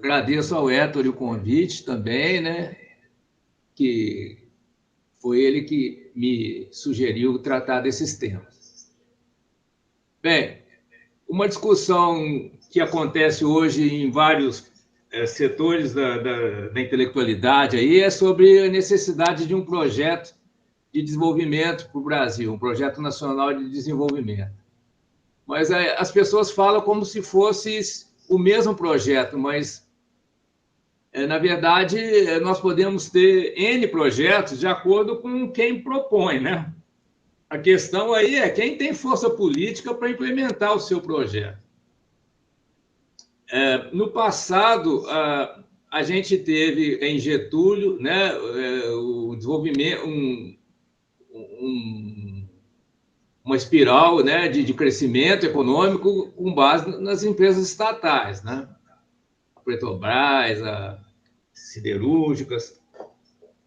Agradeço ao Héctor o convite também, né? Que foi ele que me sugeriu tratar desses temas. Bem, uma discussão que acontece hoje em vários setores da intelectualidade aí é sobre a necessidade de um projeto de desenvolvimento para o Brasil, um projeto nacional de desenvolvimento. Mas as pessoas falam como se fosse o mesmo projeto, mas, na verdade, nós podemos ter N projetos de acordo com quem propõe, né? A questão aí é quem tem força política para implementar o seu projeto. No passado, a gente teve em Getúlio, né, o desenvolvimento, uma espiral, né, de crescimento econômico com base nas empresas estatais, né? A Petrobras, a siderúrgicas.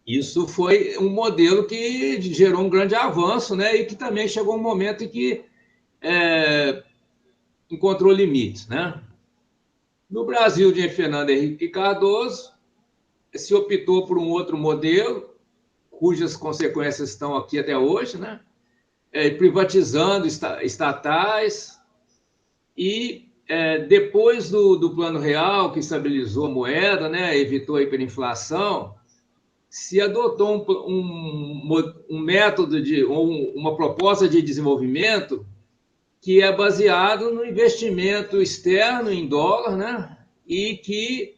Isso foi um modelo que gerou um grande avanço, né, e que também chegou um momento em que encontrou limites, né? No Brasil, de Fernando Henrique Cardoso, se optou por um outro modelo, cujas consequências estão aqui até hoje, né? Privatizando estatais e, depois do Plano Real, que estabilizou a moeda, né, evitou a hiperinflação, se adotou um método, uma proposta de desenvolvimento que é baseado no investimento externo em dólar, né, e que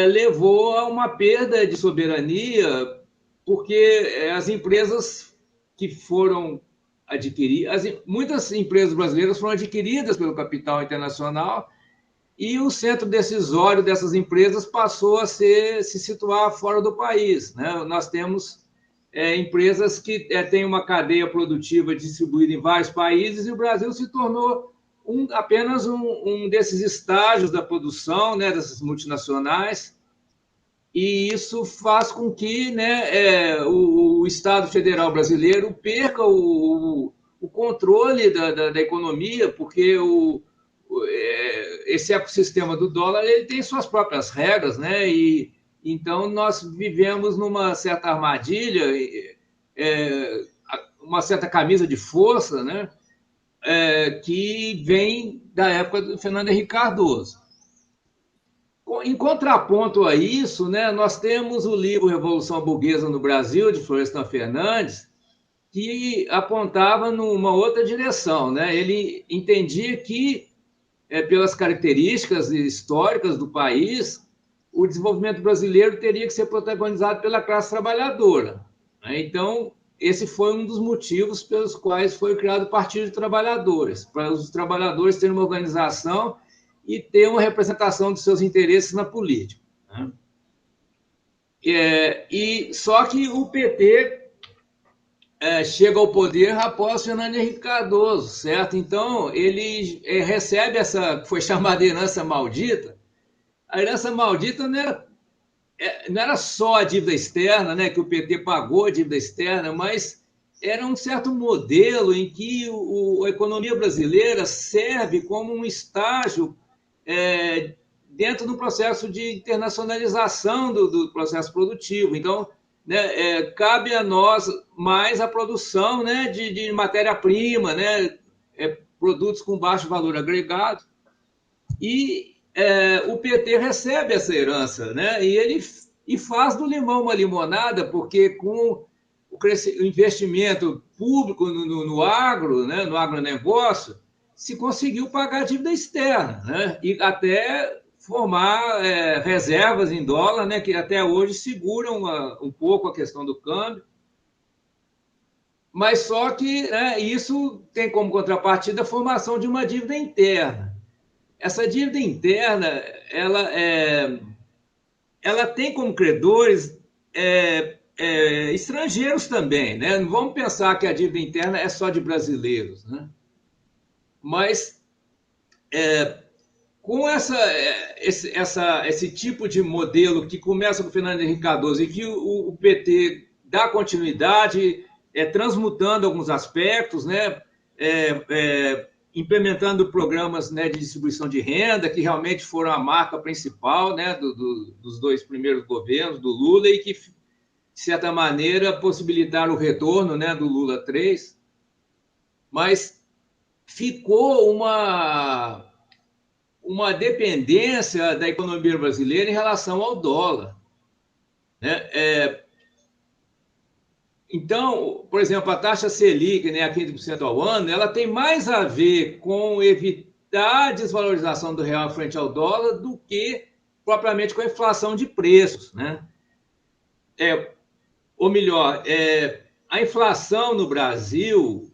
levou a uma perda de soberania, porque as empresas que foram adquiridas, muitas empresas brasileiras foram adquiridas pelo capital internacional e o centro decisório dessas empresas passou a se situar fora do país, né? Nós temos empresas que têm uma cadeia produtiva distribuída em vários países e o Brasil se tornou apenas um desses estágios da produção, né, dessas multinacionais, e isso faz com que, né, o Estado Federal brasileiro perca o controle da economia, porque esse ecossistema do dólar ele tem suas próprias regras, né? E então nós vivemos numa certa armadilha, uma certa camisa de força, né? Que vem da época do Fernando Henrique Cardoso. Em contraponto a isso, né, nós temos o livro Revolução Burguesa no Brasil, de Florestan Fernandes, que apontava numa outra direção, né? Ele entendia que, pelas características históricas do país, o desenvolvimento brasileiro teria que ser protagonizado pela classe trabalhadora, né? Então, esse foi um dos motivos pelos quais foi criado o Partido de Trabalhadores, para os trabalhadores terem uma organização e ter uma representação dos seus interesses na política, né? Só que o PT chega ao poder após Fernando Henrique Cardoso, certo? Então, ele recebe essa que foi chamada herança maldita. A herança maldita não era só a dívida externa, né, que o PT pagou a dívida externa, mas era um certo modelo em que a economia brasileira serve como um estágio dentro do processo de internacionalização do processo produtivo. Então, né, cabe a nós mais a produção, né, de matéria-prima, né, produtos com baixo valor agregado, e o PT recebe essa herança, né, e faz do limão uma limonada, porque com o investimento público no agro, né, no agronegócio, se conseguiu pagar a dívida externa, né, e até formar reservas em dólar, né, que até hoje seguram um pouco a questão do câmbio. Mas só que, né, isso tem como contrapartida a formação de uma dívida interna. Essa dívida interna, ela tem como credores estrangeiros também, né? Não vamos pensar que a dívida interna é só de brasileiros, né? Mas com esse tipo de modelo que começa com o Fernando Henrique Cardoso e que o PT dá continuidade, transmutando alguns aspectos, né? implementando programas, né, de distribuição de renda, que realmente foram a marca principal, né, dos 2 primeiros governos, do Lula, e que, de certa maneira, possibilitaram o retorno, né, do Lula 3, mas ficou uma dependência da economia brasileira em relação ao dólar, né? Então, por exemplo, a taxa Selic, né, a 15% ao ano, ela tem mais a ver com evitar a desvalorização do real frente ao dólar do que propriamente com a inflação de preços, né? Ou melhor, a inflação no Brasil,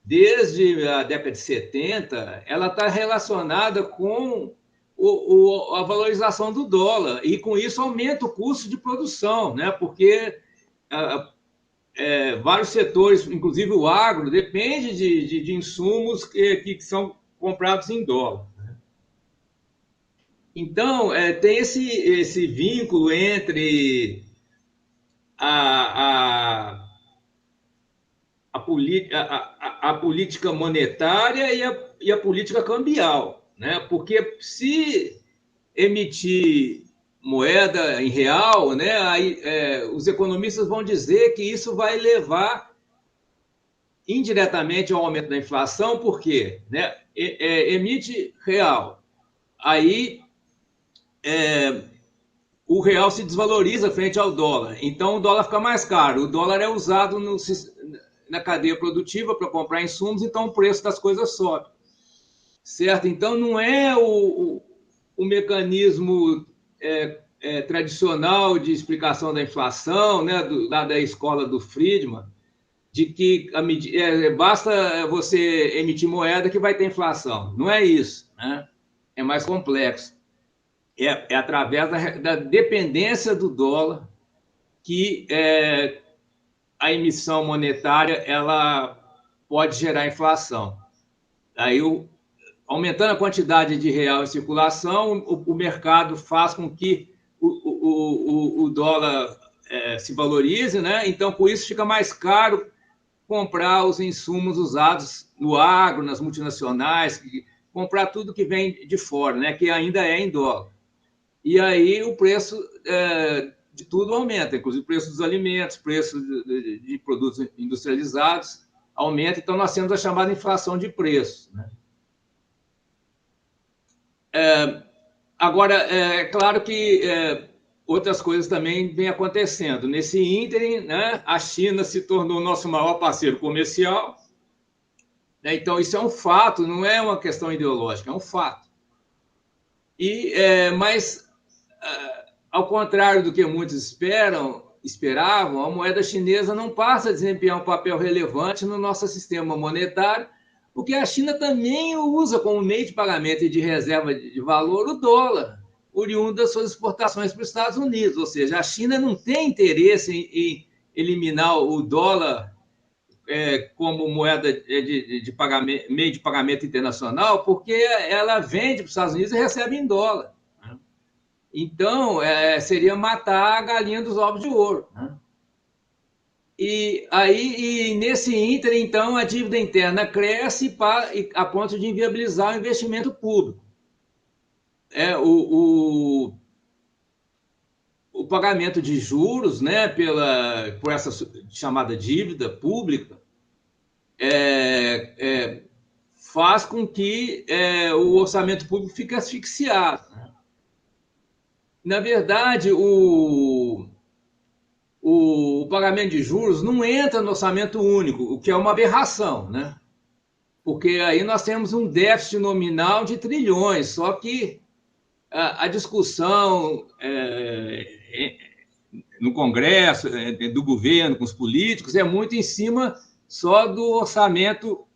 desde a década de 70, ela está relacionada com a valorização do dólar, e com isso aumenta o custo de produção, né? Porque vários setores, inclusive o agro, depende de insumos que são comprados em dólar. Então, tem esse vínculo entre a política monetária e a política cambial, né? Porque se emitir moeda em real, né, aí, os economistas vão dizer que isso vai levar indiretamente ao aumento da inflação, por quê? Né? Emite real, aí o real se desvaloriza frente ao dólar, então o dólar fica mais caro, o dólar é usado na cadeia produtiva para comprar insumos, então o preço das coisas sobe, certo? Então não é o mecanismo tradicional de explicação da inflação, né, lá da escola do Friedman, de que basta você emitir moeda que vai ter inflação. Não é isso, né? É mais complexo. É através da dependência do dólar que a emissão monetária ela pode gerar inflação. Aí, aumentando a quantidade de real em circulação, o mercado faz com que o dólar se valorize, né? Então, com isso, fica mais caro comprar os insumos usados no agro, nas multinacionais, comprar tudo que vem de fora, né? Que ainda é em dólar. E aí o preço de tudo aumenta, inclusive o preço dos alimentos, preço de produtos industrializados aumenta. Então, nós temos a chamada inflação de preços, né? Agora, é claro que outras coisas também vêm acontecendo. Nesse ínterim, né, a China se tornou nosso maior parceiro comercial, né? Então, isso é um fato, não é uma questão ideológica, é um fato. Mas, ao contrário do que muitos esperavam, a moeda chinesa não passa a desempenhar um papel relevante no nosso sistema monetário, porque a China também usa como meio de pagamento e de reserva de valor o dólar, oriundo das suas exportações para os Estados Unidos. Ou seja, a China não tem interesse em eliminar o dólar como moeda de pagamento, meio de pagamento internacional, porque ela vende para os Estados Unidos e recebe em dólar. Então, seria matar a galinha dos ovos de ouro, né? E nesse ínter, então, a dívida interna cresce a ponto de inviabilizar o investimento público. O pagamento de juros, né, por essa chamada dívida pública faz com que o orçamento público fique asfixiado, né? Na verdade, o pagamento de juros não entra no orçamento único, o que é uma aberração, né? Porque aí nós temos um déficit nominal de trilhões, só que a discussão no Congresso, do governo, com os políticos, é muito em cima só do orçamento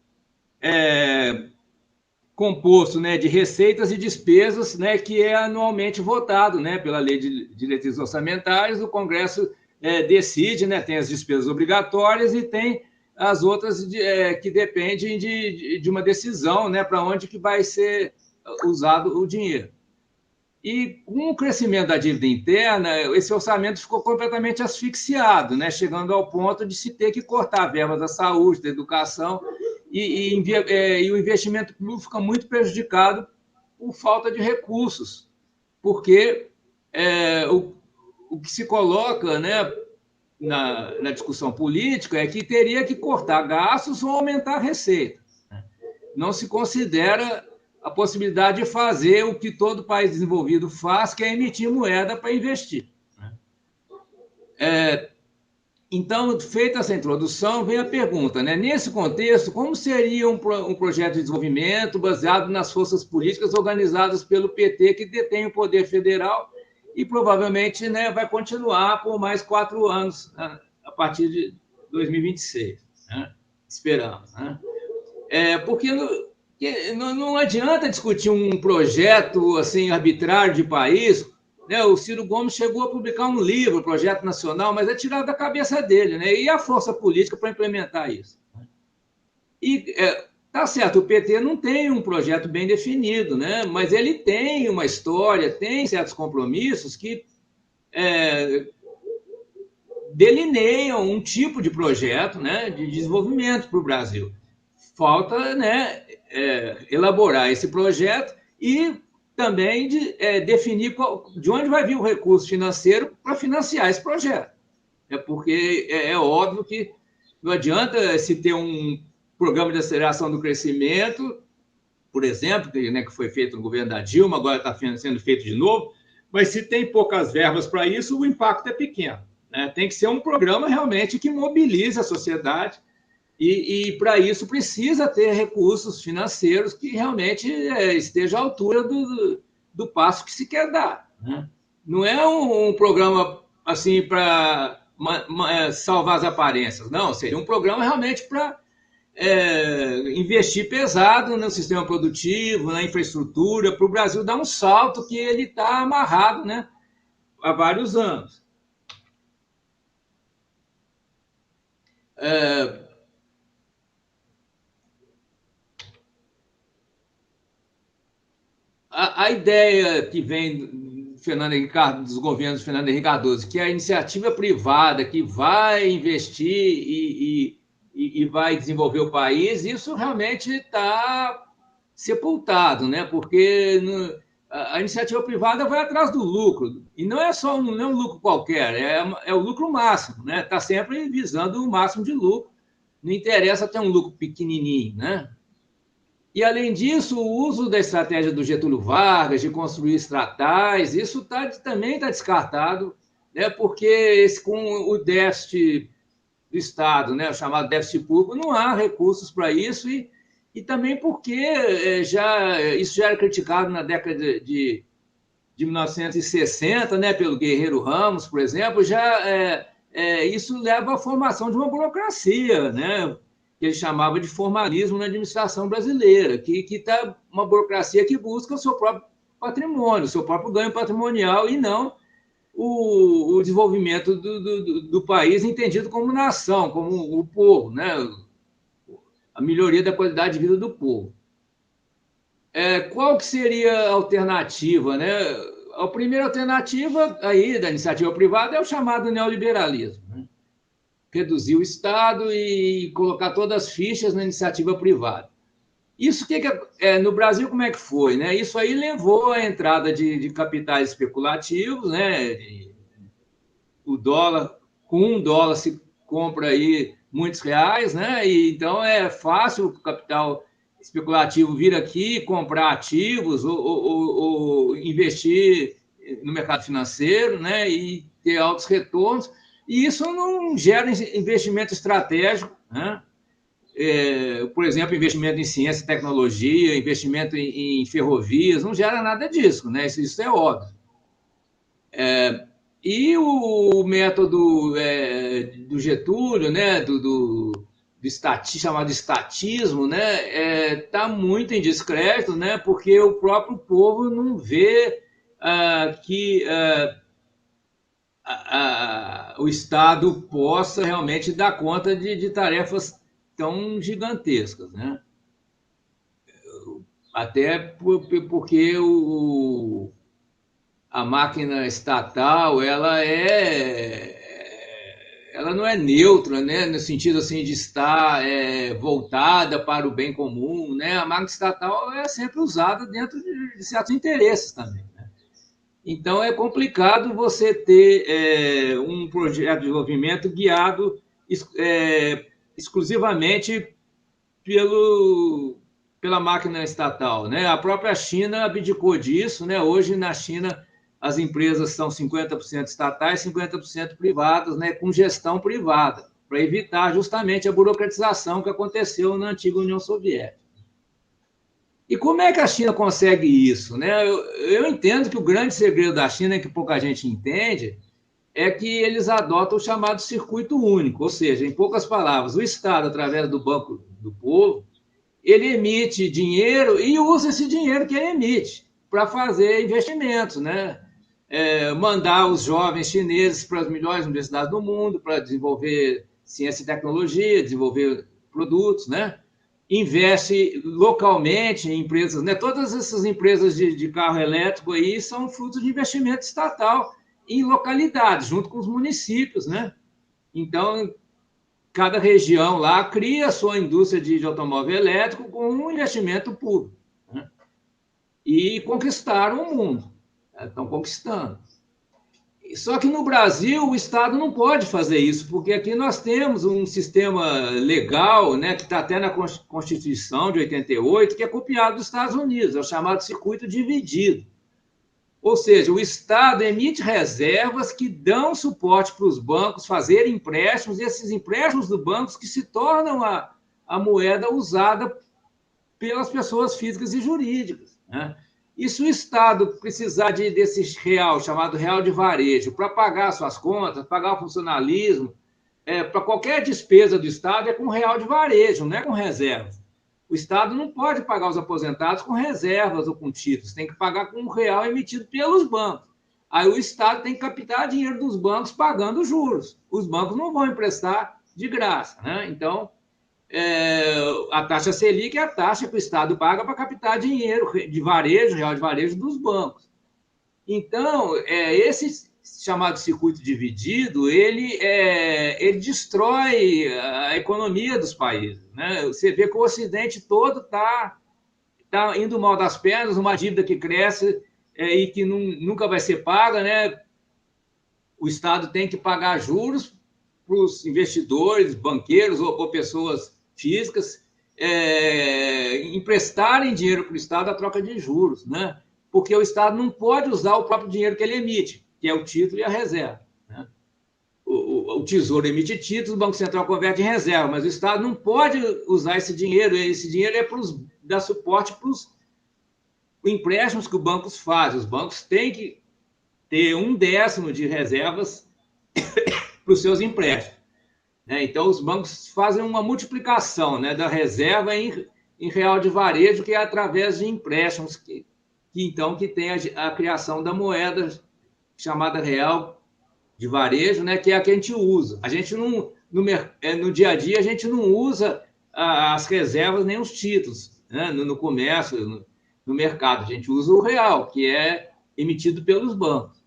composto, né, de receitas e despesas, né, que é anualmente votado, né, pela Lei de Diretrizes Orçamentárias. O Congresso decide, né, tem as despesas obrigatórias e tem as outras que dependem de uma decisão, né, para onde que vai ser usado o dinheiro. E com o crescimento da dívida interna, esse orçamento ficou completamente asfixiado, né, chegando ao ponto de se ter que cortar a verba da saúde, da educação, e o investimento público fica muito prejudicado por falta de recursos, porque o que se coloca, né, na discussão política é que teria que cortar gastos ou aumentar a receita. Não se considera a possibilidade de fazer o que todo país desenvolvido faz, que é emitir moeda para investir. Então, feita essa introdução, vem a pergunta, né? Nesse contexto, como seria um projeto de desenvolvimento baseado nas forças políticas organizadas pelo PT, que detém o poder federal e provavelmente, né, vai continuar por mais 4 anos, né, a partir de 2026, né? Esperamos. Né? Porque não adianta discutir um projeto assim arbitrário de país, né? O Ciro Gomes chegou a publicar um livro, Projeto Nacional, mas é tirado da cabeça dele, né? E a força política para implementar isso. E tá certo, o PT não tem um projeto bem definido, né? Mas ele tem uma história, tem certos compromissos que delineiam um tipo de projeto, né, de desenvolvimento para o Brasil. Falta, né, elaborar esse projeto e também definir de onde vai vir o recurso financeiro para financiar esse projeto. Porque é óbvio que não adianta se ter um programa de aceleração do crescimento, por exemplo, que foi feito no governo da Dilma, agora está sendo feito de novo, mas se tem poucas verbas para isso, o impacto é pequeno. Né? Tem que ser um programa realmente que mobilize a sociedade e para isso precisa ter recursos financeiros que realmente esteja à altura do passo que se quer dar. Né? Não é um programa assim para salvar as aparências, não. Seria um programa realmente para investir pesado no sistema produtivo, na infraestrutura, para o Brasil dar um salto que ele está amarrado, né, há vários anos. A ideia que vem Fernando Henrique, dos governos de Fernando Henrique Cardoso, que é a iniciativa privada que vai investir e vai desenvolver o país, isso realmente está sepultado, né? Porque a iniciativa privada vai atrás do lucro, e não é só não é um lucro qualquer, é o lucro máximo, né? Está sempre visando o máximo de lucro, não interessa ter um lucro pequenininho, né? E, além disso, o uso da estratégia do Getúlio Vargas de construir estatais, isso também está descartado, né? Porque com o déficit do Estado, né? O chamado déficit público, não há recursos para isso, e também porque isso já era criticado na década de 1960, né? Pelo Guerreiro Ramos, por exemplo, isso leva à formação de uma burocracia, né? Que ele chamava de formalismo na administração brasileira, que está uma burocracia que busca o seu próprio patrimônio, o seu próprio ganho patrimonial, e não o desenvolvimento do país entendido como nação, como o povo, né? A melhoria da qualidade de vida do povo. Qual que seria a alternativa, né? A primeira alternativa aí da iniciativa privada é o chamado neoliberalismo, né? Reduzir o Estado e colocar todas as fichas na iniciativa privada. Isso no Brasil, como é que foi? Né? Isso aí levou à entrada de capitais especulativos, né? O dólar, com $1 se compra aí muitos reais, né? E então é fácil o capital especulativo vir aqui, comprar ativos ou investir no mercado financeiro, né? E ter altos retornos. E isso não gera investimento estratégico, né? Por exemplo, investimento em ciência e tecnologia, investimento em ferrovias, não gera nada disso, né? Isso é óbvio. E o método do Getúlio, né? Chamado estatismo, né? Está muito em descrédito, né? Porque o próprio povo não vê que o Estado possa realmente dar conta de tarefas tão gigantescas, né? Até porque a máquina estatal ela ela não é neutra, né, no sentido assim de estar voltada para o bem comum, né? A máquina estatal é sempre usada dentro de certos interesses também, né? Então é complicado você ter um projeto de desenvolvimento guiado exclusivamente pela máquina estatal, né? A própria China abdicou disso, né? Hoje na China as empresas são 50% estatais, 50% privadas, né? Com gestão privada, para evitar justamente a burocratização que aconteceu na antiga União Soviética. E como é que a China consegue isso, né? Eu entendo que o grande segredo da China, que pouca gente entende, é que eles adotam o chamado circuito único, ou seja, em poucas palavras, o Estado, através do Banco do Povo, ele emite dinheiro e usa esse dinheiro que ele emite para fazer investimentos, né? Mandar os jovens chineses para as melhores universidades do mundo para desenvolver ciência e tecnologia, desenvolver produtos, né? Investe localmente em empresas, né? Todas essas empresas de carro elétrico aí são frutos de investimento estatal em localidades, junto com os municípios, né? Então, cada região lá cria a sua indústria de automóvel elétrico com um investimento público, né? E conquistaram o mundo, né? Estão conquistando. Só que no Brasil o Estado não pode fazer isso, porque aqui nós temos um sistema legal, né, que está até na Constituição de 88, que é copiado dos Estados Unidos, é o chamado circuito dividido. Ou seja, o Estado emite reservas que dão suporte para os bancos fazerem empréstimos, e esses empréstimos dos bancos que se tornam a moeda usada pelas pessoas físicas e jurídicas, né? E se o Estado precisar desse real, chamado real de varejo, para pagar suas contas, pagar o funcionalismo, para qualquer despesa do Estado, é com real de varejo, não é com reservas. O Estado não pode pagar os aposentados com reservas ou com títulos, tem que pagar com um real emitido pelos bancos. Aí o Estado tem que captar dinheiro dos bancos pagando juros. Os bancos não vão emprestar de graça, né? Então, a taxa Selic é a taxa que o Estado paga para captar dinheiro de varejo, real de varejo dos bancos. Então, esse chamado circuito dividido, ele destrói a economia dos países, né? Você vê que o Ocidente todo está indo mal das pernas, uma dívida que cresce e que nunca vai ser paga, né? O Estado tem que pagar juros para os investidores, banqueiros ou pessoas físicas emprestarem dinheiro para o Estado a troca de juros, né? Porque o Estado não pode usar o próprio dinheiro que ele emite, que é o título e a reserva, né? O Tesouro emite títulos, o Banco Central converte em reserva, mas o Estado não pode usar esse dinheiro é para dar suporte para os empréstimos que os bancos fazem. Os bancos têm que ter 1/10 de reservas para os seus empréstimos, né? Então, os bancos fazem uma multiplicação, né, da reserva em real de varejo, que é através de empréstimos, que tem a criação da moeda chamada real de varejo, né, que é a que a gente usa. A gente não, no dia a dia, a gente não usa as reservas nem os títulos, né, no comércio, no mercado. A gente usa o real, que é emitido pelos bancos.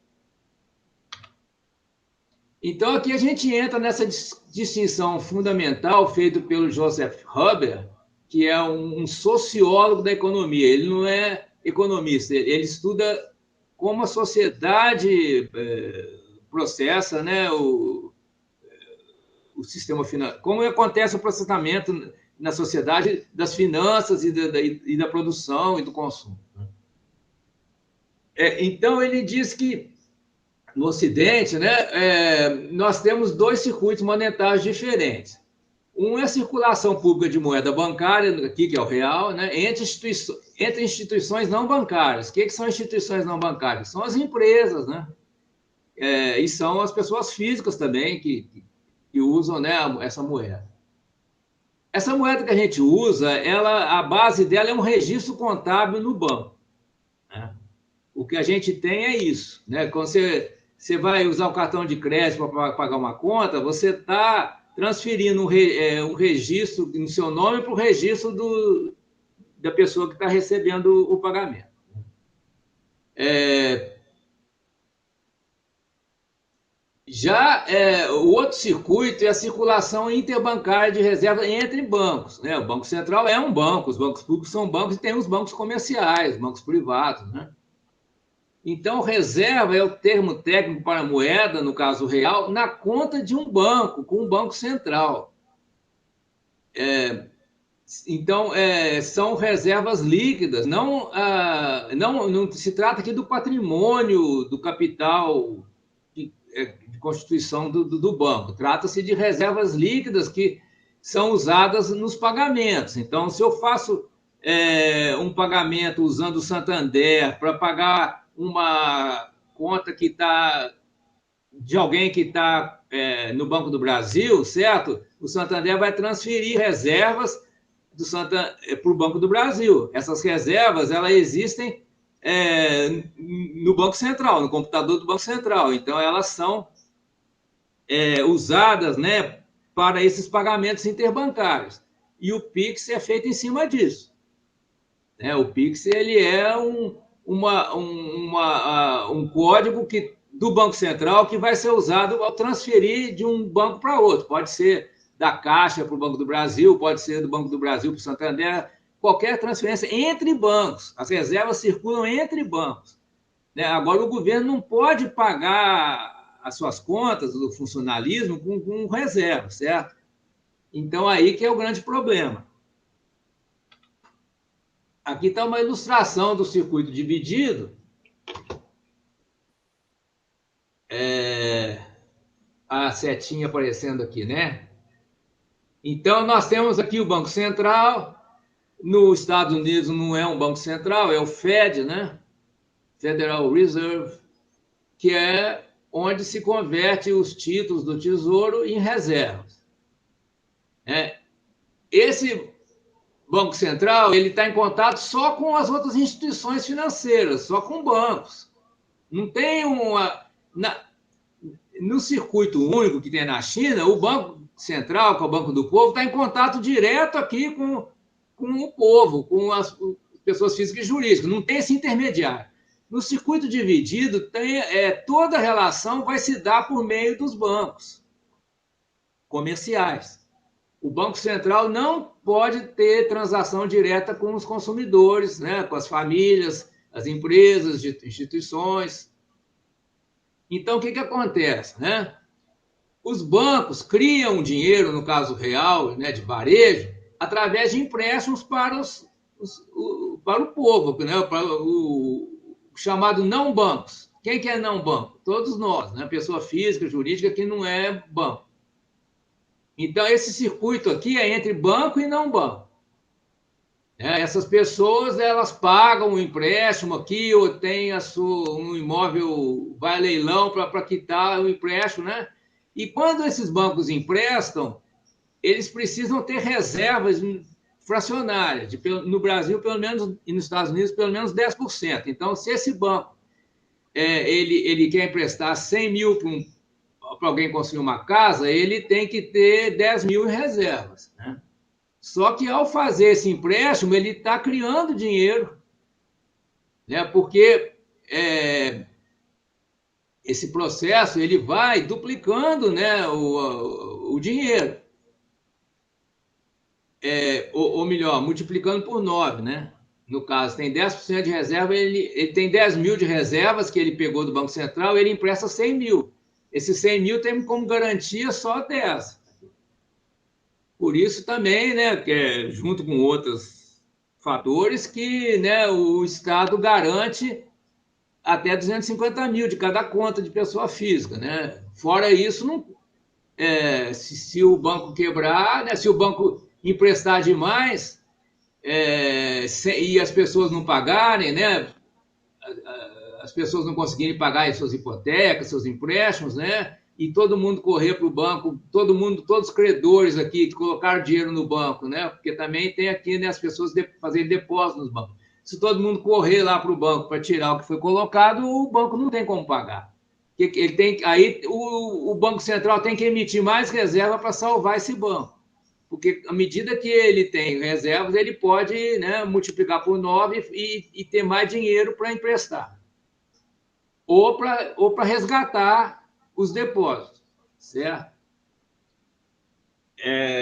Então, aqui a gente entra nessa distinção fundamental feita pelo Joseph Huber, que é um sociólogo da economia. Ele não é economista, ele estuda como a sociedade processa, né, o sistema financeiro, como acontece o processamento na sociedade das finanças e da produção e do consumo. Então, ele diz que no Ocidente, né, nós temos dois circuitos monetários diferentes. Um é a circulação pública de moeda bancária, aqui que é o real, né, entre instituições não bancárias. O que são instituições não bancárias? São as empresas, né? E são as pessoas físicas também que usam, né, essa moeda. Essa moeda que a gente usa, a base dela é um registro contábil no banco, né? O que a gente tem é isso, né? Quando você vai usar o cartão de crédito para pagar uma conta, você está transferindo um registro no seu nome para o registro da pessoa que está recebendo o pagamento. Já o outro circuito é a circulação interbancária de reserva entre bancos, né? O Banco Central é um banco, os bancos públicos são bancos e tem os bancos comerciais, bancos privados, né? Então, reserva é o termo técnico para moeda, no caso real, na conta de um banco, com um banco central. Então, são reservas líquidas, não se trata aqui do patrimônio, do capital de constituição do banco, trata-se de reservas líquidas que são usadas nos pagamentos. Então, se eu faço um pagamento usando o Santander para pagar uma conta que está de alguém que está no Banco do Brasil, certo? O Santander vai transferir reservas para o Banco do Brasil. Essas reservas, elas existem no Banco Central, no computador do Banco Central. Então, elas são usadas, né, para esses pagamentos interbancários. E o Pix é feito em cima disso. O Pix ele é um código do Banco Central que vai ser usado ao transferir de um banco para outro. Pode ser da Caixa para o Banco do Brasil, pode ser do Banco do Brasil para o Santander, qualquer transferência entre bancos. As reservas circulam entre bancos. Agora, o governo não pode pagar as suas contas do funcionalismo com reserva, certo? Então, aí que é o grande problema. Aqui está uma ilustração do circuito dividido. A setinha aparecendo aqui, né? Então, nós temos aqui o Banco Central. Nos Estados Unidos não é um Banco Central, é o Fed, né? Federal Reserve, que é onde se converte os títulos do Tesouro em reservas. Esse Banco Central ele está em contato só com as outras instituições financeiras, só com bancos. Não tem no circuito único que tem na China, o Banco Central, que é o Banco do Povo, está em contato direto aqui com o povo, com as pessoas físicas e jurídicas. Não tem esse intermediário. No circuito dividido, toda a relação vai se dar por meio dos bancos comerciais. O Banco Central não pode ter transação direta com os consumidores, né? Com as famílias, as empresas, instituições. Então, o que acontece? Né? Os bancos criam dinheiro, no caso real, né, de varejo, através de empréstimos para o povo, né? Para o chamado não bancos. Quem que é não banco? Todos nós, né? Pessoa física, jurídica, que não é banco. Então, esse circuito aqui é entre banco e não banco. Essas pessoas, elas pagam um empréstimo aqui, ou tem um imóvel, vai a leilão para quitar o empréstimo, né? E quando esses bancos emprestam, eles precisam ter reservas fracionárias, no Brasil, pelo menos, e nos Estados Unidos, pelo menos 10%. Então, se esse banco ele quer emprestar 100 mil para alguém construir uma casa, ele tem que ter 10 mil em reservas. Né? Só que, ao fazer esse empréstimo, ele está criando dinheiro, né? Porque esse processo ele vai duplicando, né, o dinheiro. Ou melhor, multiplicando por 9, né? No caso, tem 10% de reserva, ele tem 10 mil de reservas que ele pegou do Banco Central, ele empresta 100 mil. Esses 100 mil tem como garantia só 10. Por isso também, né, que junto com outros fatores, que, né, o Estado garante até 250 mil de cada conta de pessoa física. Né? Fora isso, não, se o banco quebrar, né, se o banco emprestar demais e as pessoas não pagarem, né, as pessoas não conseguirem pagar as suas hipotecas, seus empréstimos, né? E todo mundo correr para o banco, todos os credores aqui que colocaram dinheiro no banco, né? Porque também tem aqui, né, as pessoas fazerem depósito nos bancos. Se todo mundo correr lá para o banco para tirar o que foi colocado, o banco não tem como pagar. Aí o Banco Central tem que emitir mais reserva para salvar esse banco. Porque à medida que ele tem reservas, ele pode, né, multiplicar por 9 e ter mais dinheiro para emprestar. Ou para resgatar os depósitos, certo?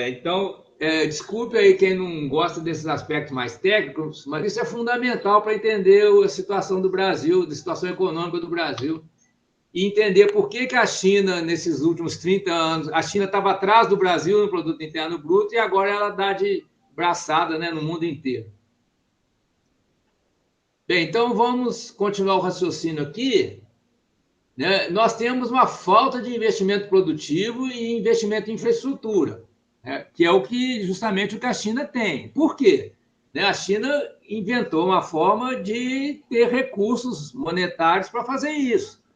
Então, desculpe aí quem não gosta desses aspectos mais técnicos, mas isso é fundamental para entender a situação do Brasil, a situação econômica do Brasil, e entender por que a China, nesses últimos 30 anos, a China estava atrás do Brasil no Produto Interno Bruto e agora ela dá de braçada, né, no mundo inteiro. Bem, então vamos continuar o raciocínio aqui. Né? Nós temos uma falta de investimento produtivo e investimento em infraestrutura, né? Que é justamente o que a China tem. Por quê? Né? A China inventou uma forma de ter recursos monetários para fazer isso.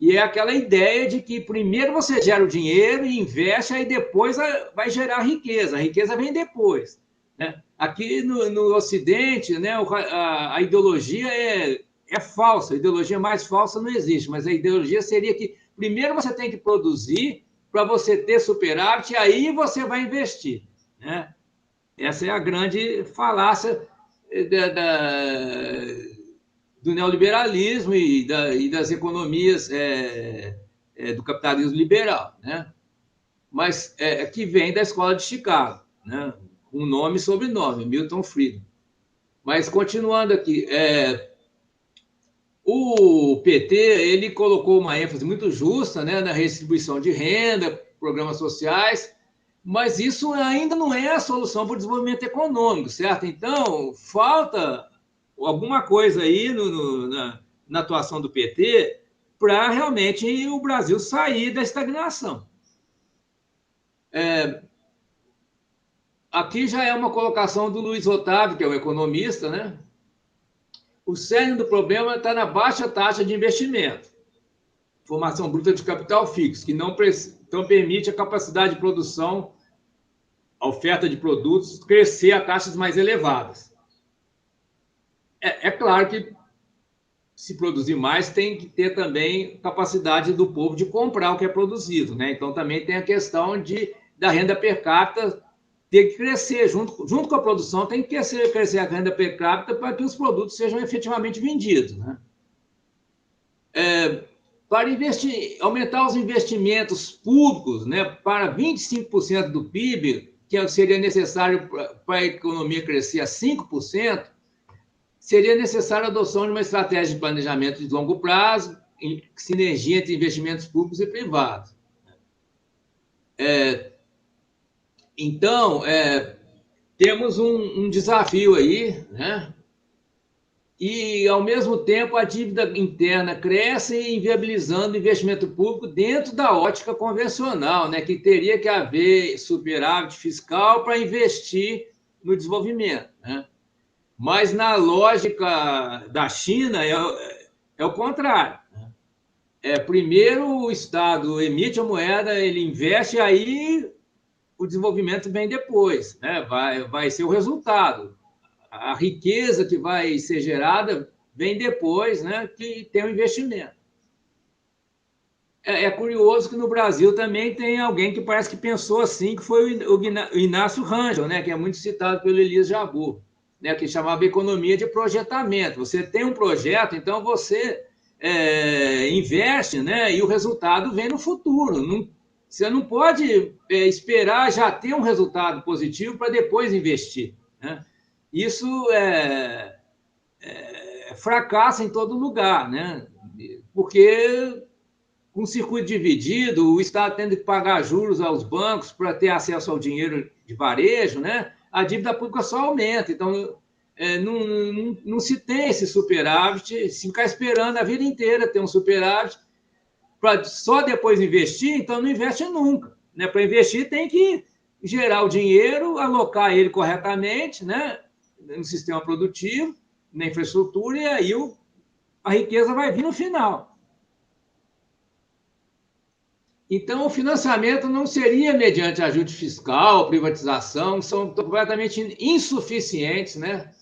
E é aquela ideia de que primeiro você gera o dinheiro e investe, aí depois vai gerar riqueza. A riqueza vem depois. Né? Aqui no Ocidente, né, a ideologia é falsa. A ideologia mais falsa não existe, mas a ideologia seria que primeiro você tem que produzir para você ter superávit e aí você vai investir. Né? Essa é a grande falácia do neoliberalismo e das economias do capitalismo liberal, né? Mas que vem da escola de Chicago, né? Com nome e sobrenome, Milton Friedman. Mas continuando aqui, o PT ele colocou uma ênfase muito justa, né, na redistribuição de renda, programas sociais, mas isso ainda não é a solução para o desenvolvimento econômico, certo? Então, falta alguma coisa aí na atuação do PT para realmente o Brasil sair da estagnação. Aqui já é uma colocação do Luiz Otávio, que é um economista, né? O cerne do problema está na baixa taxa de investimento, formação bruta de capital fixo, que não permite a capacidade de produção, a oferta de produtos, crescer a taxas mais elevadas. É claro que se produzir mais, tem que ter também capacidade do povo de comprar o que é produzido, né? Então, também tem a questão da renda per capita ter que crescer, junto com a produção, tem que crescer a renda per capita para que os produtos sejam efetivamente vendidos, né? Para aumentar os investimentos públicos, né, para 25% do PIB, que seria necessário para a economia crescer a 5%, seria necessária a adoção de uma estratégia de planejamento de longo prazo, em sinergia entre investimentos públicos e privados. Então, temos um desafio aí, né? E, ao mesmo tempo, a dívida interna cresce, inviabilizando o investimento público dentro da ótica convencional, né? Que teria que haver superávit fiscal para investir no desenvolvimento, né? Mas, na lógica da China, é o contrário. Primeiro, o Estado emite a moeda, ele investe, aí o desenvolvimento vem depois, né? Vai ser o resultado. A riqueza que vai ser gerada vem depois, né? Que tem o investimento. É curioso que no Brasil também tem alguém que parece que pensou assim, que foi o Inácio Rangel, né? Que é muito citado pelo Elias Jabbour, né, que chamava economia de projetamento. Você tem um projeto, então você investe, né, e o resultado vem no futuro. Você não pode esperar já ter um resultado positivo para depois investir, né? Isso fracassa em todo lugar, né? Porque com o circuito dividido, o Estado tendo que pagar juros aos bancos para ter acesso ao dinheiro de varejo, né? A dívida pública só aumenta. Então, não se tem esse superávit, se ficar esperando a vida inteira ter um superávit para só depois investir, então não investe nunca, né? Para investir tem que gerar o dinheiro, alocar ele corretamente, né? No sistema produtivo, na infraestrutura, e aí a riqueza vai vir no final. Então, o financiamento não seria mediante ajuste fiscal, privatização, são completamente insuficientes, né?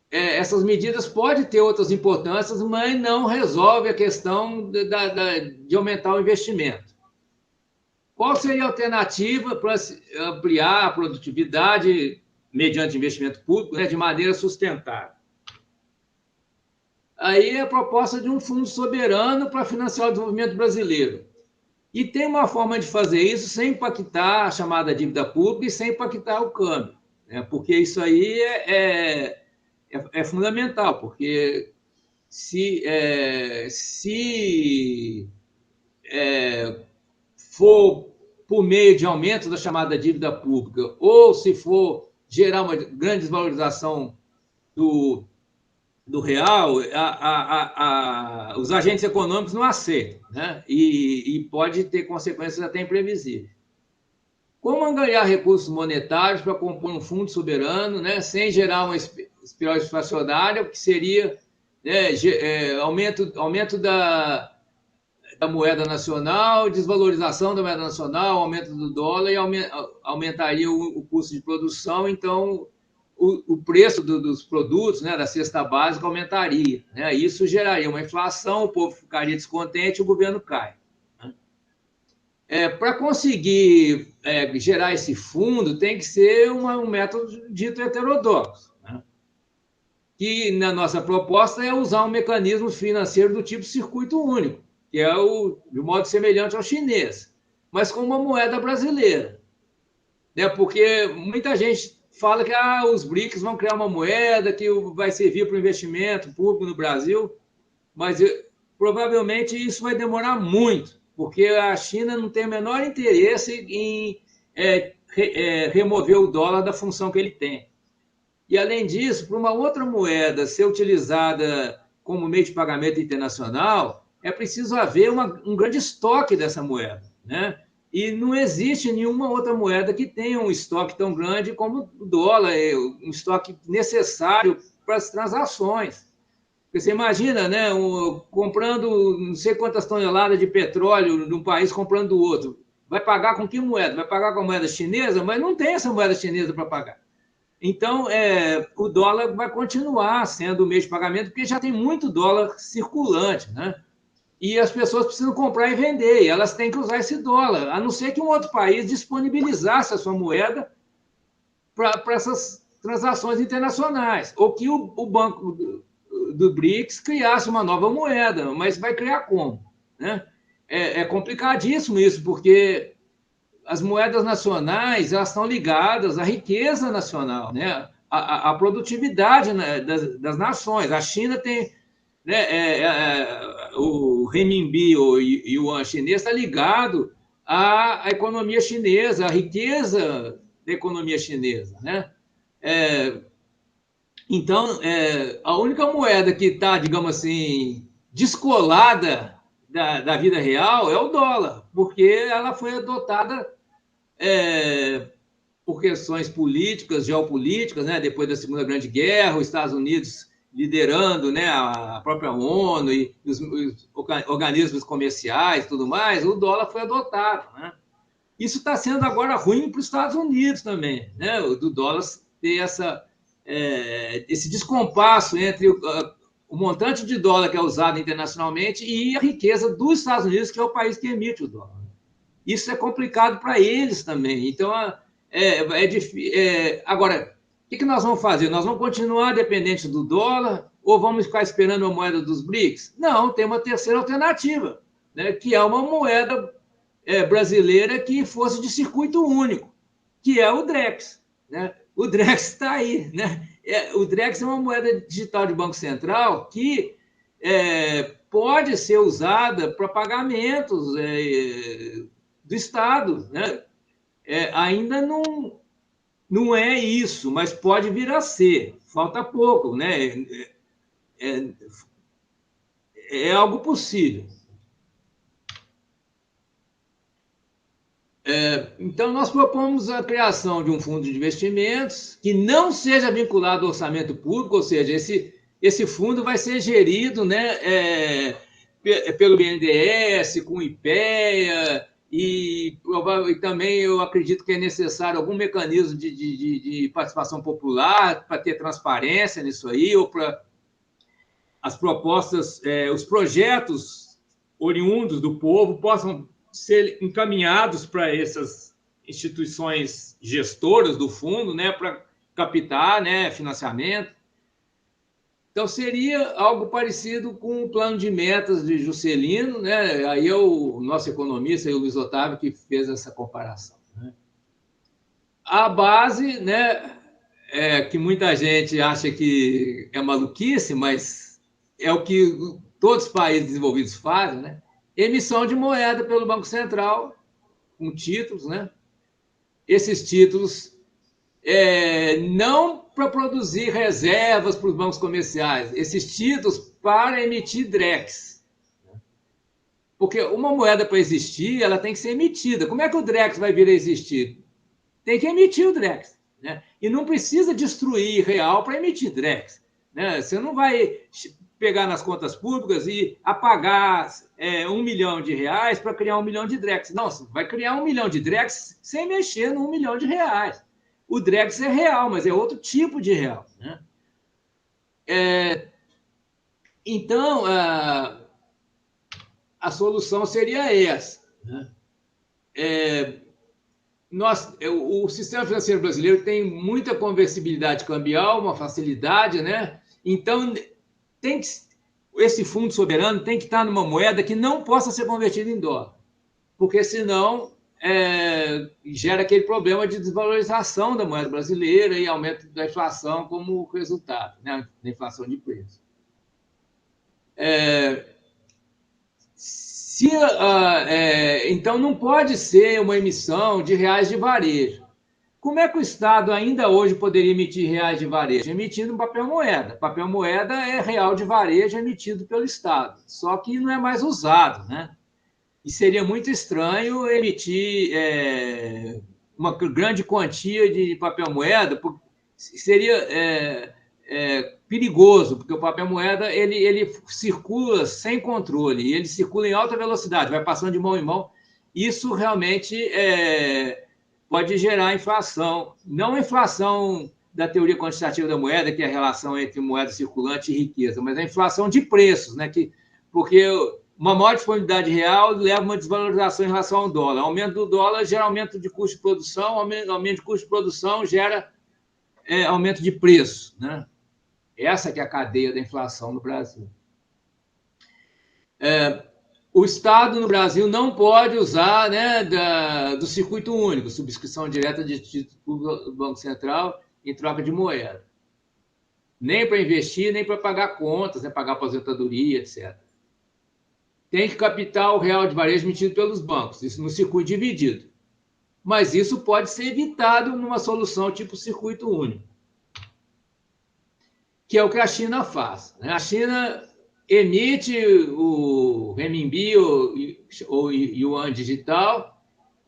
Essas medidas podem ter outras importâncias, mas não resolve a questão de aumentar o investimento. Qual seria a alternativa para ampliar a produtividade mediante investimento público, né, de maneira sustentável? aí é a proposta de um fundo soberano para financiar o desenvolvimento brasileiro. E tem uma forma de fazer isso sem impactar a chamada dívida pública e sem impactar o câmbio, né? Porque isso aí é fundamental, porque se for por meio de aumento da chamada dívida pública ou se for gerar uma grande desvalorização do real, os agentes econômicos não aceitam, né? E pode ter consequências até imprevisíveis. Como angariar recursos monetários para compor um fundo soberano, né, sem gerar uma espiral inflacionária, que seria, né, aumento da moeda nacional, desvalorização da moeda nacional, aumento do dólar e aumentaria o custo de produção, então o preço dos produtos, né, da cesta básica aumentaria, né? Isso geraria uma inflação, o povo ficaria descontente e o governo cai. Para conseguir gerar esse fundo, tem que ser um método dito heterodoxo, né? Que na nossa proposta é usar um mecanismo financeiro do tipo circuito único, que é de modo semelhante ao chinês, mas com uma moeda brasileira, né? Porque muita gente fala que os BRICS vão criar uma moeda que vai servir para o investimento público no Brasil, mas provavelmente isso vai demorar muito, porque a China não tem o menor interesse em remover o dólar da função que ele tem. E, além disso, para uma outra moeda ser utilizada como meio de pagamento internacional, é preciso haver um grande estoque dessa moeda, né? E não existe nenhuma outra moeda que tenha um estoque tão grande como o dólar, um estoque necessário para as transações. Porque você imagina, né, comprando não sei quantas toneladas de petróleo de um país comprando do outro. Vai pagar com que moeda? Vai pagar com a moeda chinesa? Mas não tem essa moeda chinesa para pagar. Então, o dólar vai continuar sendo o meio de pagamento, porque já tem muito dólar circulante, né? E as pessoas precisam comprar e vender, e elas têm que usar esse dólar, a não ser que um outro país disponibilizasse a sua moeda para essas transações internacionais, ou que o banco do BRICS criasse uma nova moeda, mas vai criar como, né? É complicadíssimo isso, porque as moedas nacionais elas estão ligadas à riqueza nacional, né? À produtividade, né, das nações. A China tem, né, o renminbi, o yuan chinês está ligado à economia chinesa, à riqueza da economia chinesa, né? Então, a única moeda que está, digamos assim, descolada da vida real é o dólar, porque ela foi adotada por questões políticas, geopolíticas, né? Depois da Segunda Grande Guerra, os Estados Unidos liderando, né, a própria ONU e os organismos comerciais e tudo mais, o dólar foi adotado, né? Isso está sendo agora ruim para os Estados Unidos também, né? Do dólar ter esse descompasso entre o montante de dólar que é usado internacionalmente e a riqueza dos Estados Unidos, que é o país que emite o dólar. Isso é complicado para eles também. Então, difícil. Agora, o que nós vamos fazer? Nós vamos continuar dependentes do dólar ou vamos ficar esperando a moeda dos BRICS? Não, tem uma terceira alternativa, né, que é uma moeda brasileira que fosse de circuito único, que é o DREX, né? O DREX está aí, né? O DREX é uma moeda digital de Banco Central que pode ser usada para pagamentos do Estado, né? Ainda não é isso, mas pode vir a ser. Falta pouco, né? É algo possível. Então, nós propomos a criação de um fundo de investimentos que não seja vinculado ao orçamento público, ou seja, esse fundo vai ser gerido, né, pelo BNDES, com o IPEA, e também eu acredito que é necessário algum mecanismo de participação popular para ter transparência nisso aí, ou para as propostas, os projetos oriundos do povo possam ser encaminhados para essas instituições gestoras do fundo, né, para captar, né, financiamento. Então, seria algo parecido com o plano de metas de Juscelino, né? Aí é o nosso economista, o Luiz Otávio, que fez essa comparação. Né? A base, né, que muita gente acha que é maluquice, mas é o que todos os países desenvolvidos fazem, né? Emissão de moeda pelo Banco Central, com títulos, né? Esses títulos não para produzir reservas para os bancos comerciais, esses títulos para emitir DREX. Porque uma moeda para existir, ela tem que ser emitida. Como é que o DREX vai vir a existir? Tem que emitir o DREX. Né? E não precisa destruir real para emitir DREX. Né? Você não vai pegar nas contas públicas e apagar R$1 milhão para criar R$1 milhão de DREX. Não, você vai criar R$1 milhão de DREX sem mexer no R$1 milhão. O DREX é real, mas é outro tipo de real. Né? Então, a solução seria essa. Né? O sistema financeiro brasileiro tem muita conversibilidade cambial, uma facilidade, né? Então, esse fundo soberano tem que estar numa moeda que não possa ser convertida em dólar, porque senão gera aquele problema de desvalorização da moeda brasileira e aumento da inflação como resultado, né? Da inflação de preço. Então, não pode ser uma emissão de reais de varejo. Como é que o Estado ainda hoje poderia emitir reais de varejo? Emitindo papel moeda. Papel moeda é real de varejo emitido pelo Estado, só que não é mais usado, né? E seria muito estranho emitir uma grande quantia de papel moeda, seria perigoso, porque o papel moeda ele circula sem controle, ele circula em alta velocidade, vai passando de mão em mão. Isso realmente pode gerar inflação, não a inflação da teoria quantitativa da moeda, que é a relação entre moeda circulante e riqueza, mas a inflação de preços, né? Porque uma maior disponibilidade real leva a uma desvalorização em relação ao dólar. Aumento do dólar gera aumento de custo de produção, aumento de custo de produção gera aumento de preço, né? Essa que é a cadeia da inflação no Brasil. O Estado no Brasil não pode usar, né, do circuito único, subscrição direta de título do Banco Central em troca de moeda. Nem para investir, nem para pagar contas, né, pagar aposentadoria, etc. Tem que captar o real de varejo emitido pelos bancos, isso no circuito dividido. Mas isso pode ser evitado numa solução tipo circuito único, que é o que a China faz. A China emite o renminbi ou yuan digital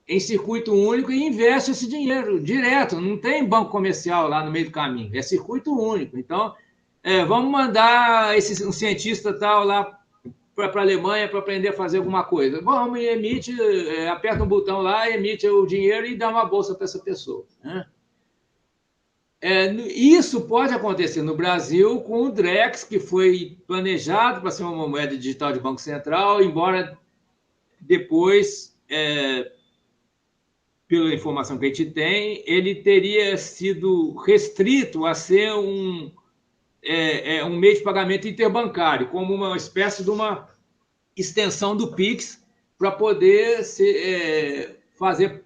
em circuito único e investe esse dinheiro direto. Não tem banco comercial lá no meio do caminho, é circuito único. Então, vamos mandar um cientista tal lá para a Alemanha para aprender a fazer alguma coisa. Vamos e emite, aperta um botão lá, emite o dinheiro e dá uma bolsa para essa pessoa. Né? Isso pode acontecer no Brasil com o DREX, que foi planejado para ser uma moeda digital de Banco Central, embora depois, pela informação que a gente tem, ele teria sido restrito a ser um meio de pagamento interbancário, como uma espécie de uma extensão do PIX para poder fazer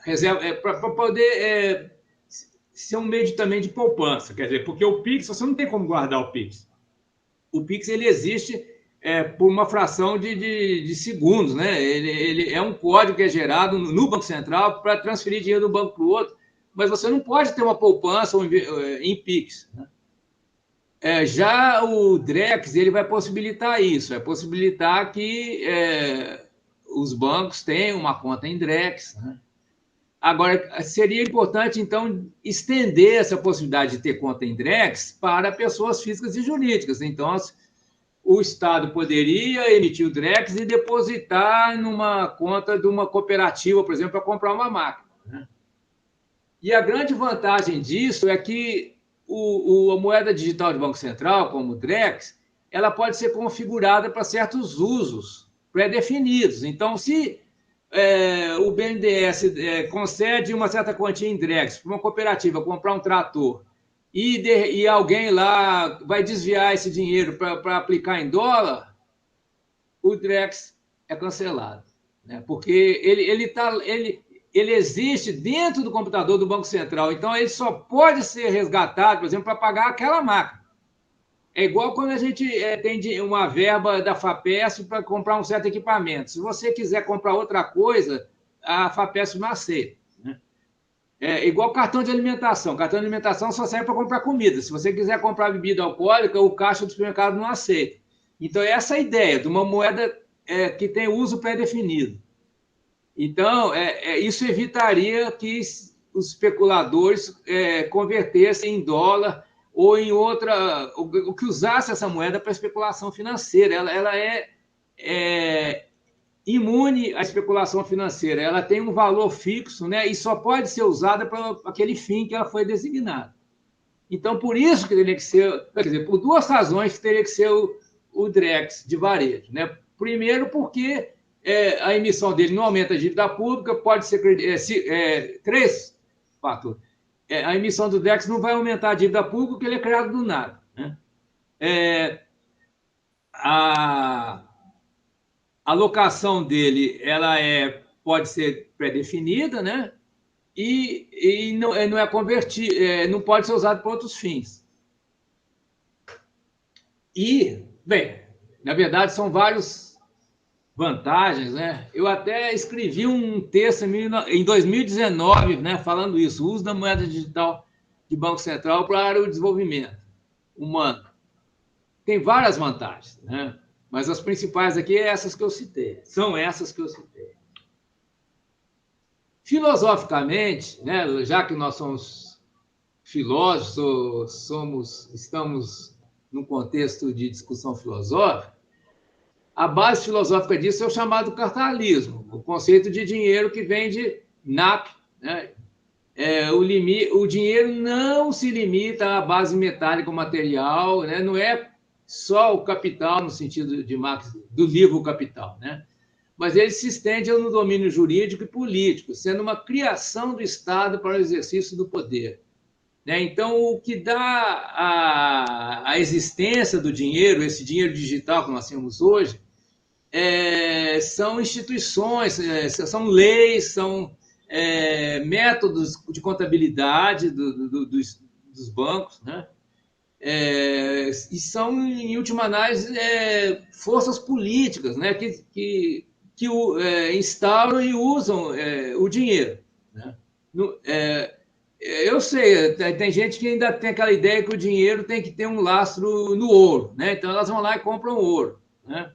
reserva, para poder ser um meio também de poupança, quer dizer, porque o PIX, você não tem como guardar o PIX. O PIX ele existe por uma fração de segundos, né? Ele é um código que é gerado no Banco Central para transferir dinheiro de um banco para o outro, mas você não pode ter uma poupança em PIX. Né? Já o DREX ele vai possibilitar isso, vai possibilitar que os bancos tenham uma conta em DREX, né? Agora, seria importante, então, estender essa possibilidade de ter conta em DREX para pessoas físicas e jurídicas. Então, o Estado poderia emitir o DREX e depositar numa conta de uma cooperativa, por exemplo, para comprar uma máquina. Né? E a grande vantagem disso é que a moeda digital de Banco Central, como o DREX, ela pode ser configurada para certos usos pré-definidos. Então, se o BNDES concede uma certa quantia em DREX para uma cooperativa comprar um trator e alguém lá vai desviar esse dinheiro para aplicar em dólar, o Drex é cancelado, né? Porque ele existe dentro do computador do Banco Central, então ele só pode ser resgatado, por exemplo, para pagar aquela máquina. É igual quando a gente tem uma verba da FAPESP para comprar um certo equipamento. Se você quiser comprar outra coisa, a FAPESP não aceita, né? É igual cartão de alimentação. Cartão de alimentação só serve para comprar comida. Se você quiser comprar bebida alcoólica, o caixa do supermercado não aceita. Então, essa é a ideia de uma moeda que tem uso pré-definido. Então, isso evitaria que os especuladores convertessem em dólar ou em outra, o que usasse essa moeda para especulação financeira. Ela é imune à especulação financeira. Ela tem um valor fixo, né, e só pode ser usada para aquele fim que ela foi designada. Então, por isso que teria que ser, quer dizer, por duas razões que teria que ser o Drex de varejo, né? Primeiro, porque a emissão dele não aumenta a dívida pública, pode ser três fatores. A emissão do Drex não vai aumentar a dívida pública, porque ele é criado do nada, né? A alocação dele pode ser pré-definida, né? E não é convertir, não pode ser usado para outros fins. E, bem, na verdade, são várias vantagens, né? Eu até escrevi um texto em 2019, né, falando isso, o uso da moeda digital de Banco Central para o desenvolvimento humano. Tem várias vantagens, né? Mas as principais aqui são essas que eu citei. Filosoficamente, né, já que nós somos filósofos, estamos num contexto de discussão filosófica, a base filosófica disso é o chamado cartalismo, o conceito de dinheiro que vem de Napp, né? O dinheiro não se limita à base metálica ou material, né? Não é só o capital no sentido de Marx, do livro Capital, né? Mas ele se estende no domínio jurídico e político, sendo uma criação do Estado para o exercício do poder, né? Então, o que dá a existência do dinheiro, esse dinheiro digital que nós temos hoje, são instituições, são leis, são métodos de contabilidade dos bancos, né? E são, em última análise, forças políticas, né? que instauram e usam o dinheiro, né? Eu sei, tem gente que ainda tem aquela ideia que o dinheiro tem que ter um lastro no ouro, né? Então elas vão lá e compram ouro, né?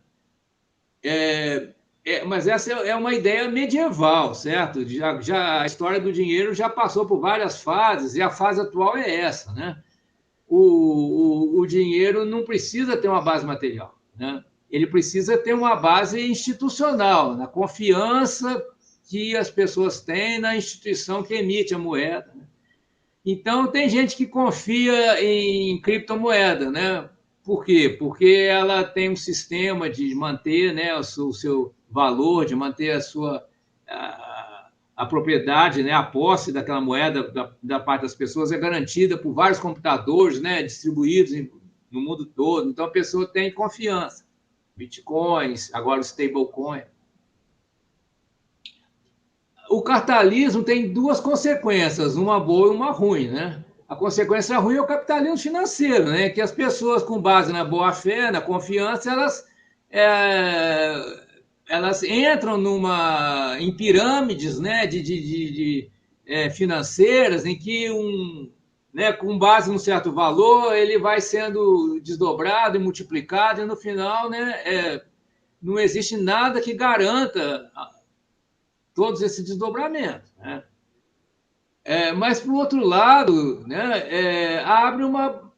Mas essa é uma ideia medieval, certo? Já a história do dinheiro já passou por várias fases e a fase atual é essa, né? O dinheiro não precisa ter uma base material, né? Ele precisa ter uma base institucional, na confiança que as pessoas têm na instituição que emite a moeda, né? Então, tem gente que confia em criptomoeda, né? Por quê? Porque ela tem um sistema de manter, né, o seu valor, de manter a propriedade, né, a posse daquela moeda da parte das pessoas é garantida por vários computadores, né, distribuídos no mundo todo. Então, a pessoa tem confiança. Bitcoins, agora o stablecoin. O cartalismo tem duas consequências, uma boa e uma ruim, né? A consequência ruim é o capitalismo financeiro, né? Que as pessoas, com base na boa-fé, na confiança, elas entram em pirâmides, né? Financeiras, em que né, com base num certo valor, ele vai sendo desdobrado e multiplicado, e no final, né, não existe nada que garanta todos esses desdobramentos, né? Mas, por outro lado, né, abre uma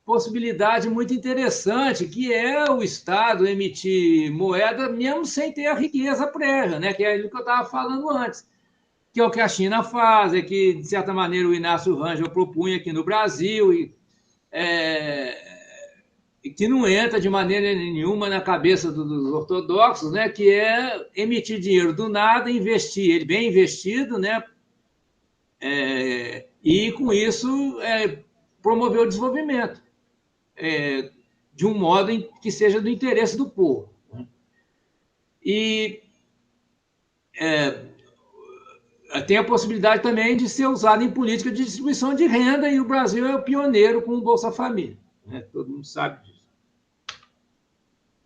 possibilidade muito interessante, que é o Estado emitir moeda mesmo sem ter a riqueza prévia, né, que é aquilo que eu estava falando antes, que é o que a China faz, que, de certa maneira, o Inácio Rangel propunha aqui no Brasil, e que não entra de maneira nenhuma na cabeça dos ortodoxos, né, que é emitir dinheiro do nada, investir ele bem investido, né, e com isso promover o desenvolvimento de um modo que seja do interesse do povo. E tem a possibilidade também de ser usado em política de distribuição de renda, e o Brasil é o pioneiro com o Bolsa Família, né? Todo mundo sabe disso.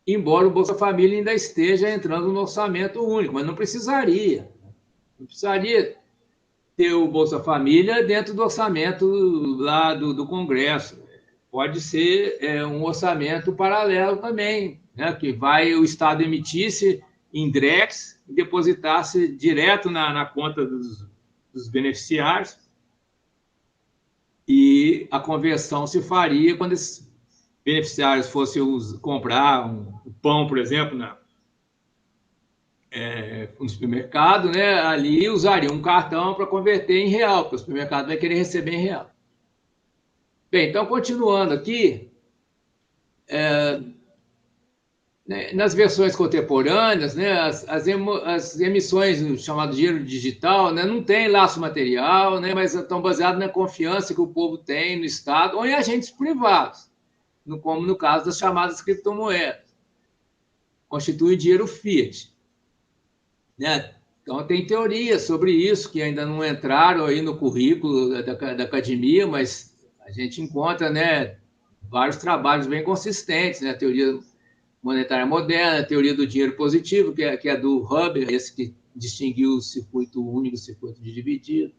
Embora o Bolsa Família ainda esteja entrando no orçamento único, mas não precisaria. Não precisaria ter o Bolsa Família dentro do orçamento lá do Congresso. Pode ser um orçamento paralelo também, né? Que o Estado emitisse em DREX e depositasse direto na conta dos beneficiários, e a conversão se faria quando esses beneficiários fossem comprar um pão, por exemplo, no supermercado, né? Ali usariam um cartão para converter em real, porque o supermercado vai querer receber em real. Bem, então, continuando aqui, nas versões contemporâneas, né, as emissões chamado dinheiro digital, né, não tem laço material, né, mas estão baseadas na confiança que o povo tem no Estado ou em agentes privados, como no caso das chamadas criptomoedas. Constitui dinheiro fiat, né? Então, tem teorias sobre isso que ainda não entraram aí no currículo da academia, mas a gente encontra, né, vários trabalhos bem consistentes, né? A teoria monetária moderna, a teoria do dinheiro positivo, que é do Huber, esse que distinguiu o circuito único do circuito dividido.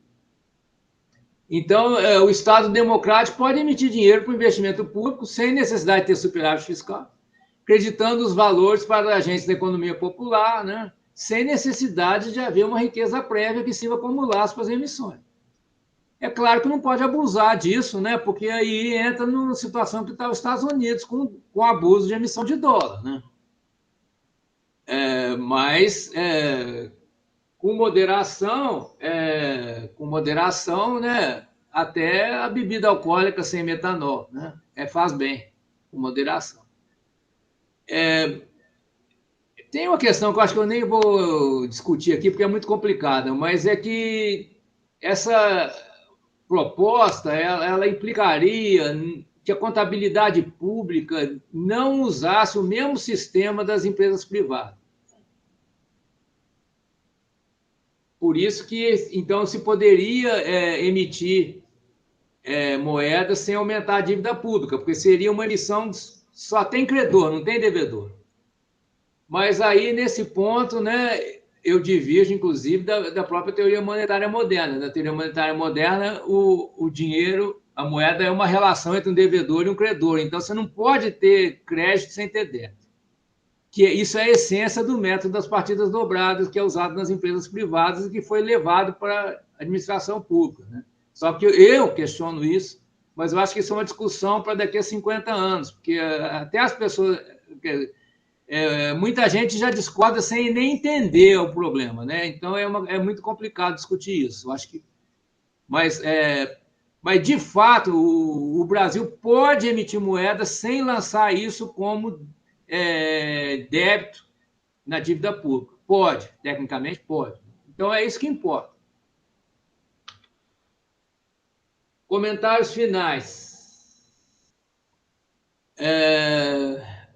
Então, o Estado democrático pode emitir dinheiro para o investimento público sem necessidade de ter superávit fiscal, acreditando os valores para agentes da economia popular, né? Sem necessidade de haver uma riqueza prévia que sirva como laço para as emissões. É claro que não pode abusar disso, né? Porque aí entra numa situação que está os Estados Unidos com abuso de emissão de dólar, né? Mas com moderação, né? Até a bebida alcoólica sem metanol, né? Faz bem, com moderação. Tem uma questão que eu acho que eu nem vou discutir aqui, porque é muito complicada, mas é que essa proposta ela implicaria que a contabilidade pública não usasse o mesmo sistema das empresas privadas. Por isso que, então, se poderia emitir moedas sem aumentar a dívida pública, porque seria uma emissão só tem credor, não tem devedor. Mas aí, nesse ponto, né, eu divirjo, inclusive, da própria teoria monetária moderna. Na teoria monetária moderna, o dinheiro, a moeda, é uma relação entre um devedor e um credor. Então, você não pode ter crédito sem ter débito. Isso é a essência do método das partidas dobradas, que é usado nas empresas privadas e que foi levado para a administração pública, né? Só que eu questiono isso, mas eu acho que isso é uma discussão para daqui a 50 anos, porque até as pessoas... muita gente já discorda sem nem entender o problema, né? Então é muito complicado discutir isso. Eu acho que, mas de fato o Brasil pode emitir moeda sem lançar isso como débito na dívida pública. Pode, tecnicamente pode. Então é isso que importa. Comentários finais.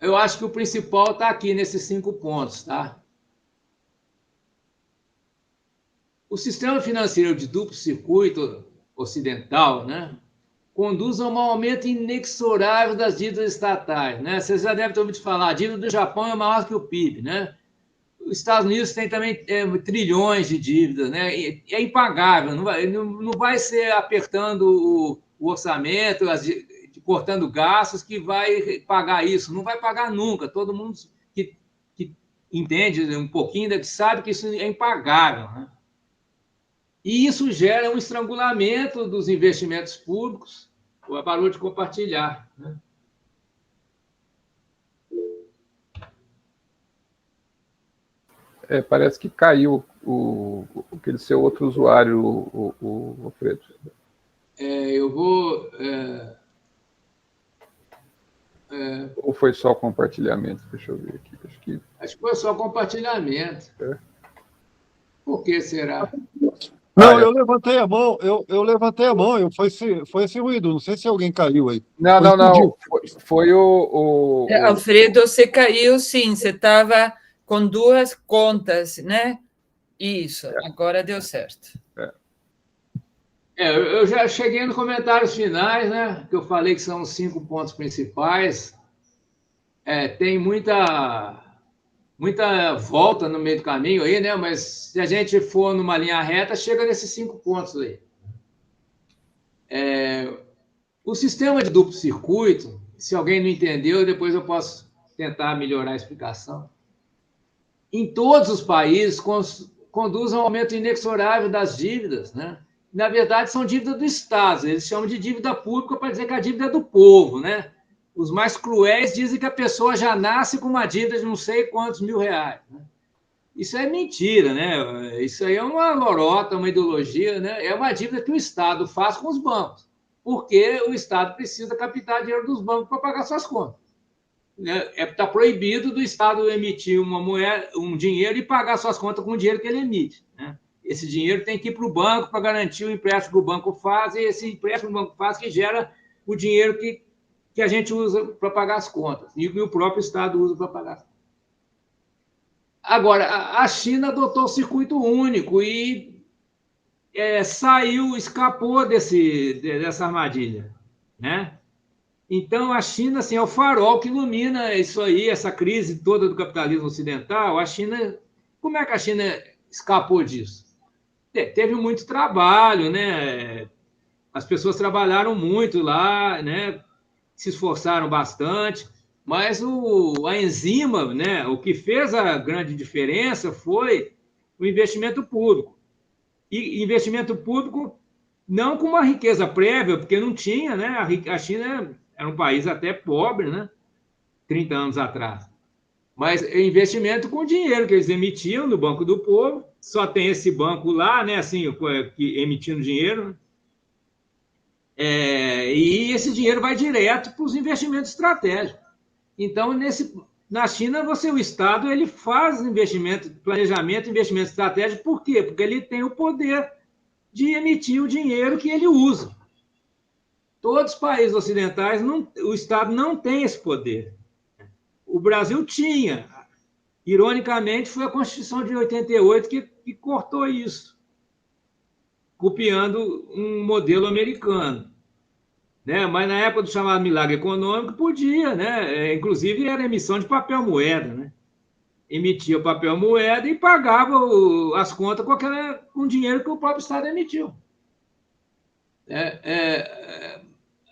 Eu acho que o principal está aqui nesses 5 pontos, tá? O sistema financeiro de duplo circuito ocidental, né, conduz a um aumento inexorável das dívidas estatais, né? Vocês já devem ter ouvido falar, a dívida do Japão é maior que o PIB, né? Os Estados Unidos tem também trilhões de dívidas, né? É impagável, não vai ser apertando o orçamento, cortando gastos, que vai pagar isso. Não vai pagar nunca. Todo mundo que entende um pouquinho sabe que isso é impagável, né? E isso gera um estrangulamento dos investimentos públicos. O valor de compartilhar, né? Parece que caiu aquele seu outro usuário, o Alfredo. Eu vou... Ou foi só compartilhamento? Deixa eu ver aqui. Acho que foi só compartilhamento. Por que será? Não, Olha, eu levantei a mão, eu levantei a mão, foi esse ruído, não sei se alguém caiu aí. não. Foi o. Alfredo, você caiu, sim, você estava com duas contas, né? Isso, agora deu certo. Eu já cheguei nos comentários finais, né? Que eu falei que são os 5 pontos principais. Tem muita volta no meio do caminho aí, né? Mas se a gente for numa linha reta, chega nesses 5 pontos aí. O sistema de duplo circuito, se alguém não entendeu, depois eu posso tentar melhorar a explicação. Em todos os países, conduz a um aumento inexorável das dívidas, né? Na verdade, são dívidas do Estado, eles chamam de dívida pública para dizer que a dívida é do povo, né? Os mais cruéis dizem que a pessoa já nasce com uma dívida de não sei quantos mil reais, né? Isso é mentira, né? Isso aí é uma lorota, uma ideologia, né? É uma dívida que o Estado faz com os bancos, porque o Estado precisa captar dinheiro dos bancos para pagar suas contas. Está proibido do Estado emitir uma moeda, um dinheiro e pagar suas contas com o dinheiro que ele emite, né? Esse dinheiro tem que ir para o banco para garantir o empréstimo que o banco faz, e esse empréstimo que o banco faz que gera o dinheiro que a gente usa para pagar as contas, e o próprio Estado usa para pagar as contas. Agora, a China adotou o circuito único e escapou dessa armadilha, né? Então, a China assim, é o farol que ilumina isso aí, essa crise toda do capitalismo ocidental. A China, como é que a China escapou disso? Teve muito trabalho, né? As pessoas trabalharam muito lá, né? Se esforçaram bastante, mas a enzima, né? O que fez a grande diferença foi o investimento público. E investimento público não com uma riqueza prévia, porque não tinha, né? A China era um país até pobre, né? 30 anos atrás. Mas investimento com dinheiro que eles emitiam no Banco do Povo, só tem esse banco lá, né? Assim, emitindo dinheiro. E esse dinheiro vai direto para os investimentos estratégicos. Então, na China, o Estado ele faz investimento, planejamento, investimento estratégico. Por quê? Porque ele tem o poder de emitir o dinheiro que ele usa. Todos os países ocidentais, o Estado não tem esse poder. O Brasil tinha. Ironicamente, foi a Constituição de 88 que cortou isso, copiando um modelo americano. Né? Mas na época do chamado milagre econômico, podia, né? Inclusive era emissão de papel moeda, né? Emitia o papel moeda e pagava as contas com o dinheiro que o próprio Estado emitiu.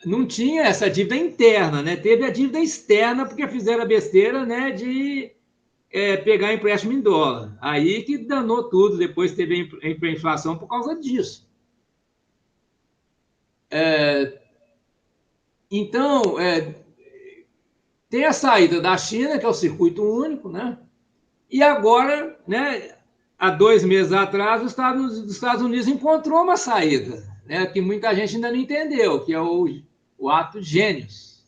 Não tinha essa dívida interna, né? Teve a dívida externa, porque fizeram a besteira, né, de pegar empréstimo em dólar. Aí que danou tudo, depois teve a inflação por causa disso. Então, tem a saída da China, que é o circuito único, né? E agora, né, há 2 meses atrás, os Estados Unidos encontrou uma saída, né, que muita gente ainda não entendeu, que é o ato Gênios,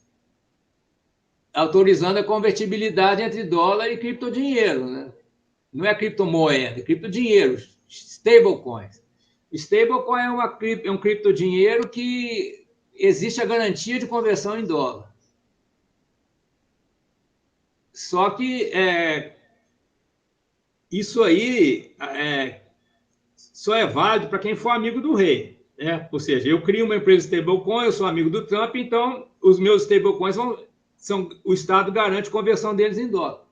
autorizando a convertibilidade entre dólar e criptodinheiro, né? Não é criptomoeda, é criptodinheiro, stablecoins. Stablecoin é um criptodinheiro que existe a garantia de conversão em dólar. Só que isso aí só é válido para quem for amigo do rei. Né? Ou seja, eu crio uma empresa de stablecoin, eu sou amigo do Trump, então os meus stablecoins o Estado garante a conversão deles em dólar.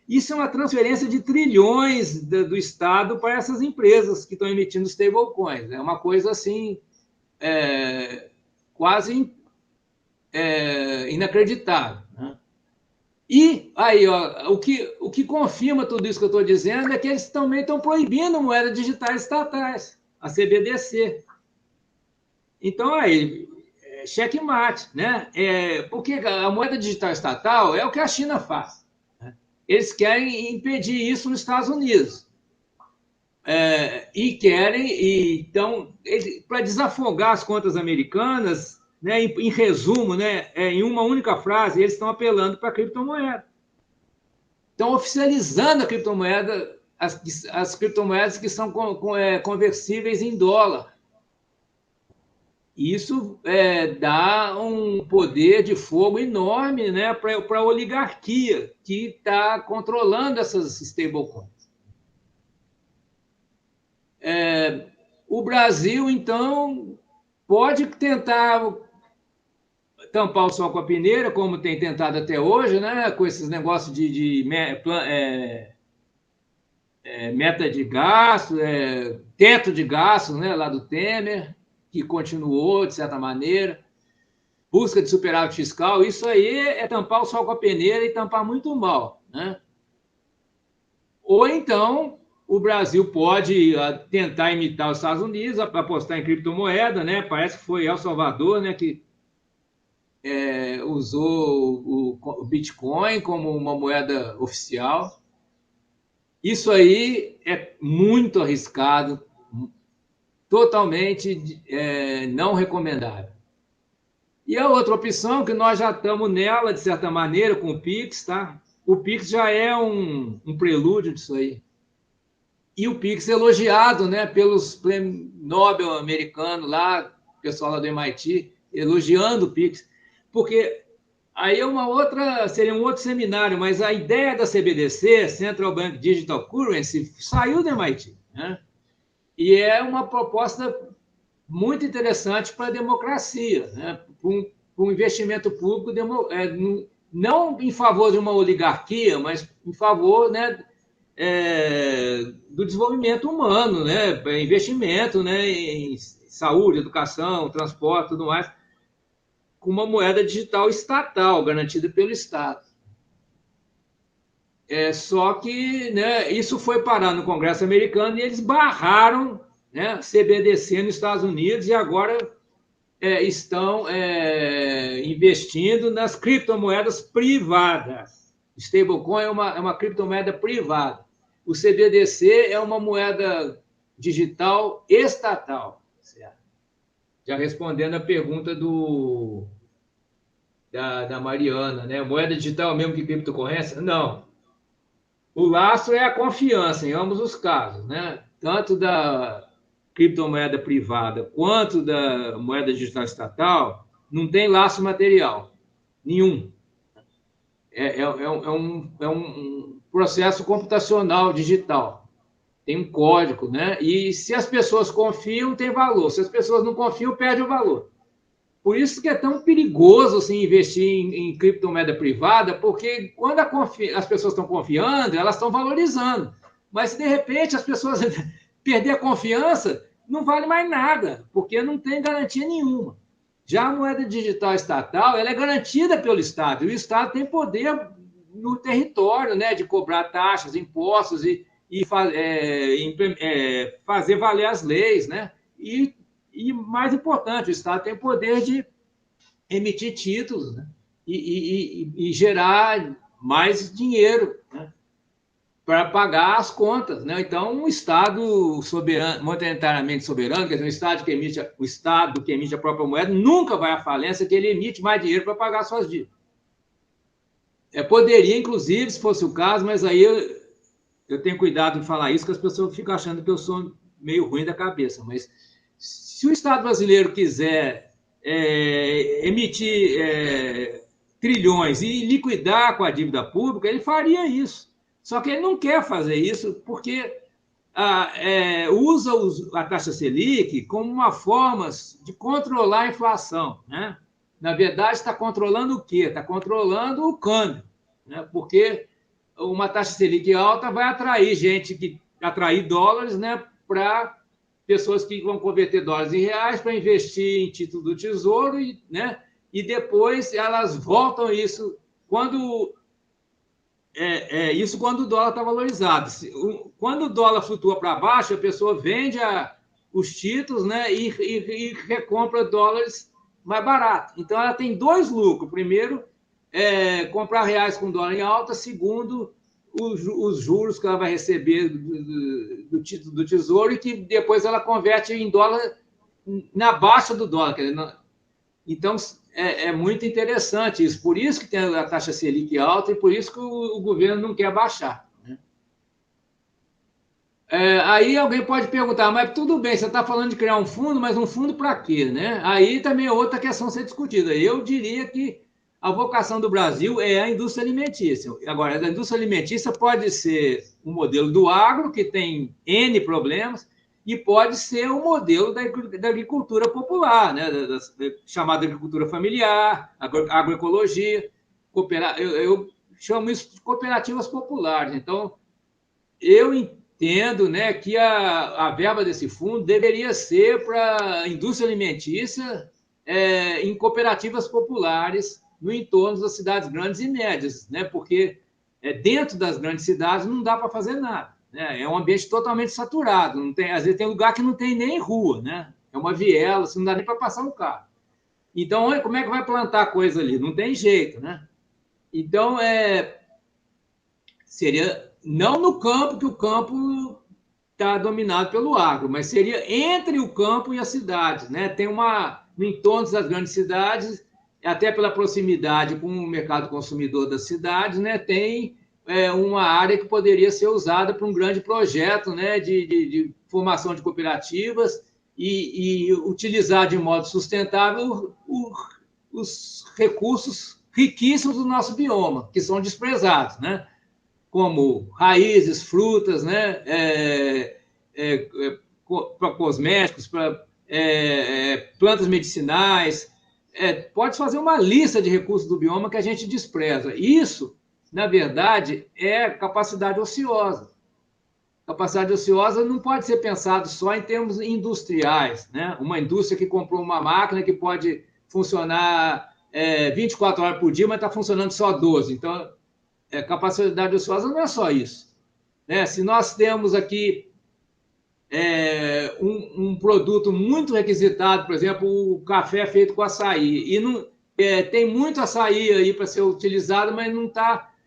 Isso é uma transferência de trilhões do Estado para essas empresas que estão emitindo stablecoins. É uma coisa assim, quase inacreditável. Né? E aí, ó, o que confirma tudo isso que eu estou dizendo é que eles também estão proibindo moedas digitais estatais, a CBDC. Então, aí, checkmate, né? Porque a moeda digital estatal é o que a China faz. Né? Eles querem impedir isso nos Estados Unidos. Então, para desafogar as contas americanas, né, em resumo, né, em uma única frase, eles estão apelando para a criptomoeda. Estão oficializando a criptomoeda as criptomoedas que são conversíveis em dólar. Isso dá um poder de fogo enorme, né, para a oligarquia que está controlando essas stablecoins. O Brasil, então, pode tentar tampar o sol com a peneira, como tem tentado até hoje, né, com esses negócios de meta de gasto, teto de gastos, né, lá do Temer, que continuou, de certa maneira, busca de superávit fiscal. Isso aí é tampar o sol com a peneira e tampar muito mal, né? Ou então o Brasil pode tentar imitar os Estados Unidos, apostar em criptomoeda, né? Parece que foi El Salvador, né, que usou o Bitcoin como uma moeda oficial. Isso aí é muito arriscado, totalmente não recomendável. E a outra opção, que nós já estamos nela, de certa maneira, com o Pix, tá? O Pix já é um prelúdio disso aí. E o Pix elogiado, né, pelos prêmios Nobel americanos lá, o pessoal lá do MIT, elogiando o Pix. Porque aí seria um outro seminário, mas a ideia da CBDC, Central Bank Digital Currency, saiu do MIT, né? E é uma proposta muito interessante para a democracia, né? Para um investimento público, não em favor de uma oligarquia, mas em favor, né, do desenvolvimento humano, né? Investimento, né, em saúde, educação, transporte, tudo mais, com uma moeda digital estatal, garantida pelo Estado. Só que, né, isso foi parar no Congresso americano e eles barraram, né, CBDC nos Estados Unidos e agora estão investindo nas criptomoedas privadas. Stablecoin é uma criptomoeda privada. O CBDC é uma moeda digital estatal. Certo? Já respondendo a pergunta da Mariana, né? Moeda digital é o mesmo que criptocorrência? Não. O lastro é a confiança em ambos os casos, né? Tanto da criptomoeda privada quanto da moeda digital estatal, não tem lastro material nenhum. É um processo computacional digital. Tem um código, né? E se as pessoas confiam, tem valor. Se as pessoas não confiam, perde o valor. Por isso que é tão perigoso assim, investir em criptomoeda privada, porque quando as pessoas estão confiando, elas estão valorizando. Mas se de repente as pessoas perder a confiança, não vale mais nada, porque não tem garantia nenhuma. Já a moeda digital estatal, ela é garantida pelo Estado, e o Estado tem poder no território, né, de cobrar taxas, impostos e fazer valer as leis, né? E mais importante, o Estado tem poder de emitir títulos, né? e gerar mais dinheiro, né? Para pagar as contas, né? Então, um Estado soberano, monetariamente soberano, quer dizer, o Estado que emite a própria moeda, nunca vai à falência, que ele emite mais dinheiro para pagar suas dívidas. Poderia, inclusive, se fosse o caso, mas aí eu tenho cuidado de falar isso, que as pessoas ficam achando que eu sou meio ruim da cabeça, mas se o Estado brasileiro quiser emitir trilhões e liquidar com a dívida pública, ele faria isso. Só que ele não quer fazer isso porque usa a taxa Selic como uma forma de controlar a inflação, né? Na verdade, está controlando o quê? Está controlando o câmbio, né? Porque uma taxa Selic alta vai atrair dólares, né, para pessoas que vão converter dólares em reais para investir em título do Tesouro, né? E depois elas voltam isso quando o dólar está valorizado. Quando o dólar flutua para baixo, a pessoa vende os títulos, né, e recompra dólares mais barato. Então, ela tem dois lucros. Primeiro, comprar reais com dólar em alta. Segundo, os juros que ela vai receber do título do Tesouro e que depois ela converte em dólar na baixa do dólar. Então, é muito interessante isso. Por isso que tem a taxa Selic alta e por isso que o governo não quer baixar, né? Aí alguém pode perguntar, mas tudo bem, você está falando de criar um fundo, mas um fundo para quê, né? Aí também é outra questão a ser discutida. Eu diria que a vocação do Brasil é a indústria alimentícia. Agora, a indústria alimentícia pode ser um modelo do agro, que tem N problemas, e pode ser um modelo da agricultura popular, né? Da chamada agricultura familiar, agroecologia, eu chamo isso de cooperativas populares. Então, eu entendo, né, que a verba desse fundo deveria ser para a indústria alimentícia em cooperativas populares no entorno das cidades grandes e médias, né, porque dentro das grandes cidades não dá para fazer nada. Né, é um ambiente totalmente saturado. Não tem, às vezes tem lugar que não tem nem rua, né, é uma viela, assim, não dá nem para passar um carro. Então, como é que vai plantar coisa ali? Não tem jeito, né? Então, seria não no campo, que o campo está dominado pelo agro, mas seria entre o campo e a cidade, né? Tem no entorno das grandes cidades, até pela proximidade com o mercado consumidor das cidades, né? Tem uma área que poderia ser usada para um grande projeto, né? De formação de cooperativas e utilizar de modo sustentável os recursos riquíssimos do nosso bioma, que são desprezados, né? Como raízes, frutas, né? Para cosméticos, para plantas medicinais. Pode fazer uma lista de recursos do bioma que a gente despreza. Isso, na verdade, é capacidade ociosa. Capacidade ociosa não pode ser pensado só em termos industriais, né? Uma indústria que comprou uma máquina que pode funcionar 24 horas por dia, mas está funcionando só 12. Então, capacidade ociosa não é só isso. Né? Se nós temos aqui um produto muito requisitado, por exemplo, o café feito com açaí, e não, tem muito açaí aí para ser utilizado, mas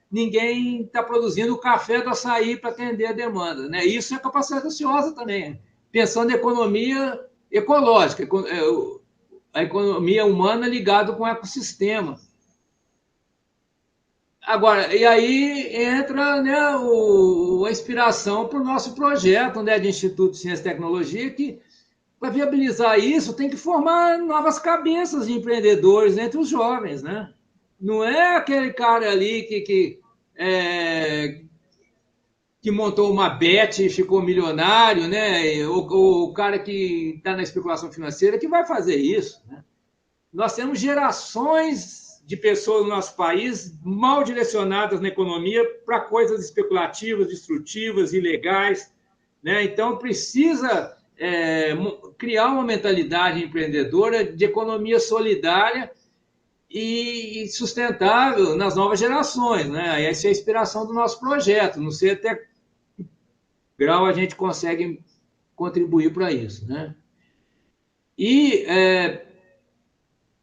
ninguém está produzindo o café do açaí para atender a demanda. Né? Isso é capacidade ociosa também, pensando em economia ecológica, a economia humana ligada com o ecossistema. Agora, e aí entra, né, a inspiração para o nosso projeto, né, de Instituto de Ciência e Tecnologia, que, para viabilizar isso, tem que formar novas cabeças de empreendedores entre os jovens. Né? Não é aquele cara ali que montou uma bet e ficou milionário, né, ou o cara que está na especulação financeira que vai fazer isso. Né? Nós temos gerações de pessoas no nosso país mal direcionadas na economia para coisas especulativas, destrutivas, ilegais. Né? Então, precisa criar uma mentalidade empreendedora de economia solidária e sustentável nas novas gerações. Né? Essa é a inspiração do nosso projeto. Não sei até que grau a gente consegue contribuir para isso. Né? E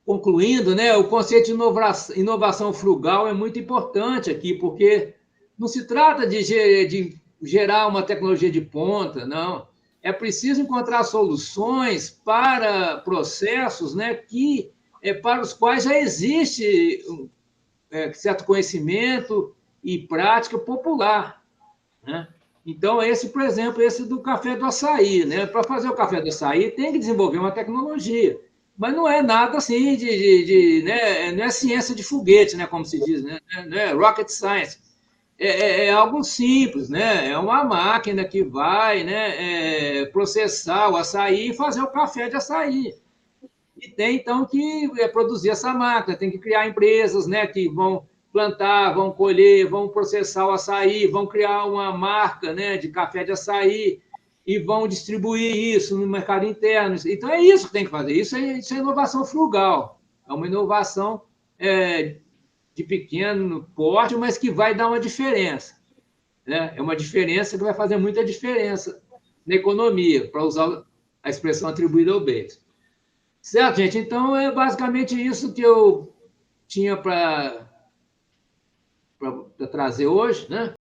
concluindo, né, o conceito de inovação frugal é muito importante aqui, porque não se trata de gerar uma tecnologia de ponta, não. É preciso encontrar soluções para processos, né, para os quais já existe certo conhecimento e prática popular. Né? Então, por exemplo, esse do café do açaí. Né? Para fazer o café do açaí, tem que desenvolver uma tecnologia. Mas não é nada assim né? Não é ciência de foguete, né? Como se diz, né? Não é rocket science. É algo simples, né? É uma máquina que vai, né, processar o açaí e fazer o café de açaí. E tem, então, que produzir essa máquina, tem que criar empresas, né, que vão plantar, vão colher, vão processar o açaí, vão criar uma marca, né, de café de açaí, e vão distribuir isso no mercado interno. Então, é isso que tem que fazer. Isso é inovação frugal. É uma inovação de pequeno porte, mas que vai dar uma diferença. Né? É uma diferença que vai fazer muita diferença na economia, para usar a expressão atribuída ao Bates. Certo, gente? Então, é basicamente isso que eu tinha para trazer hoje, né?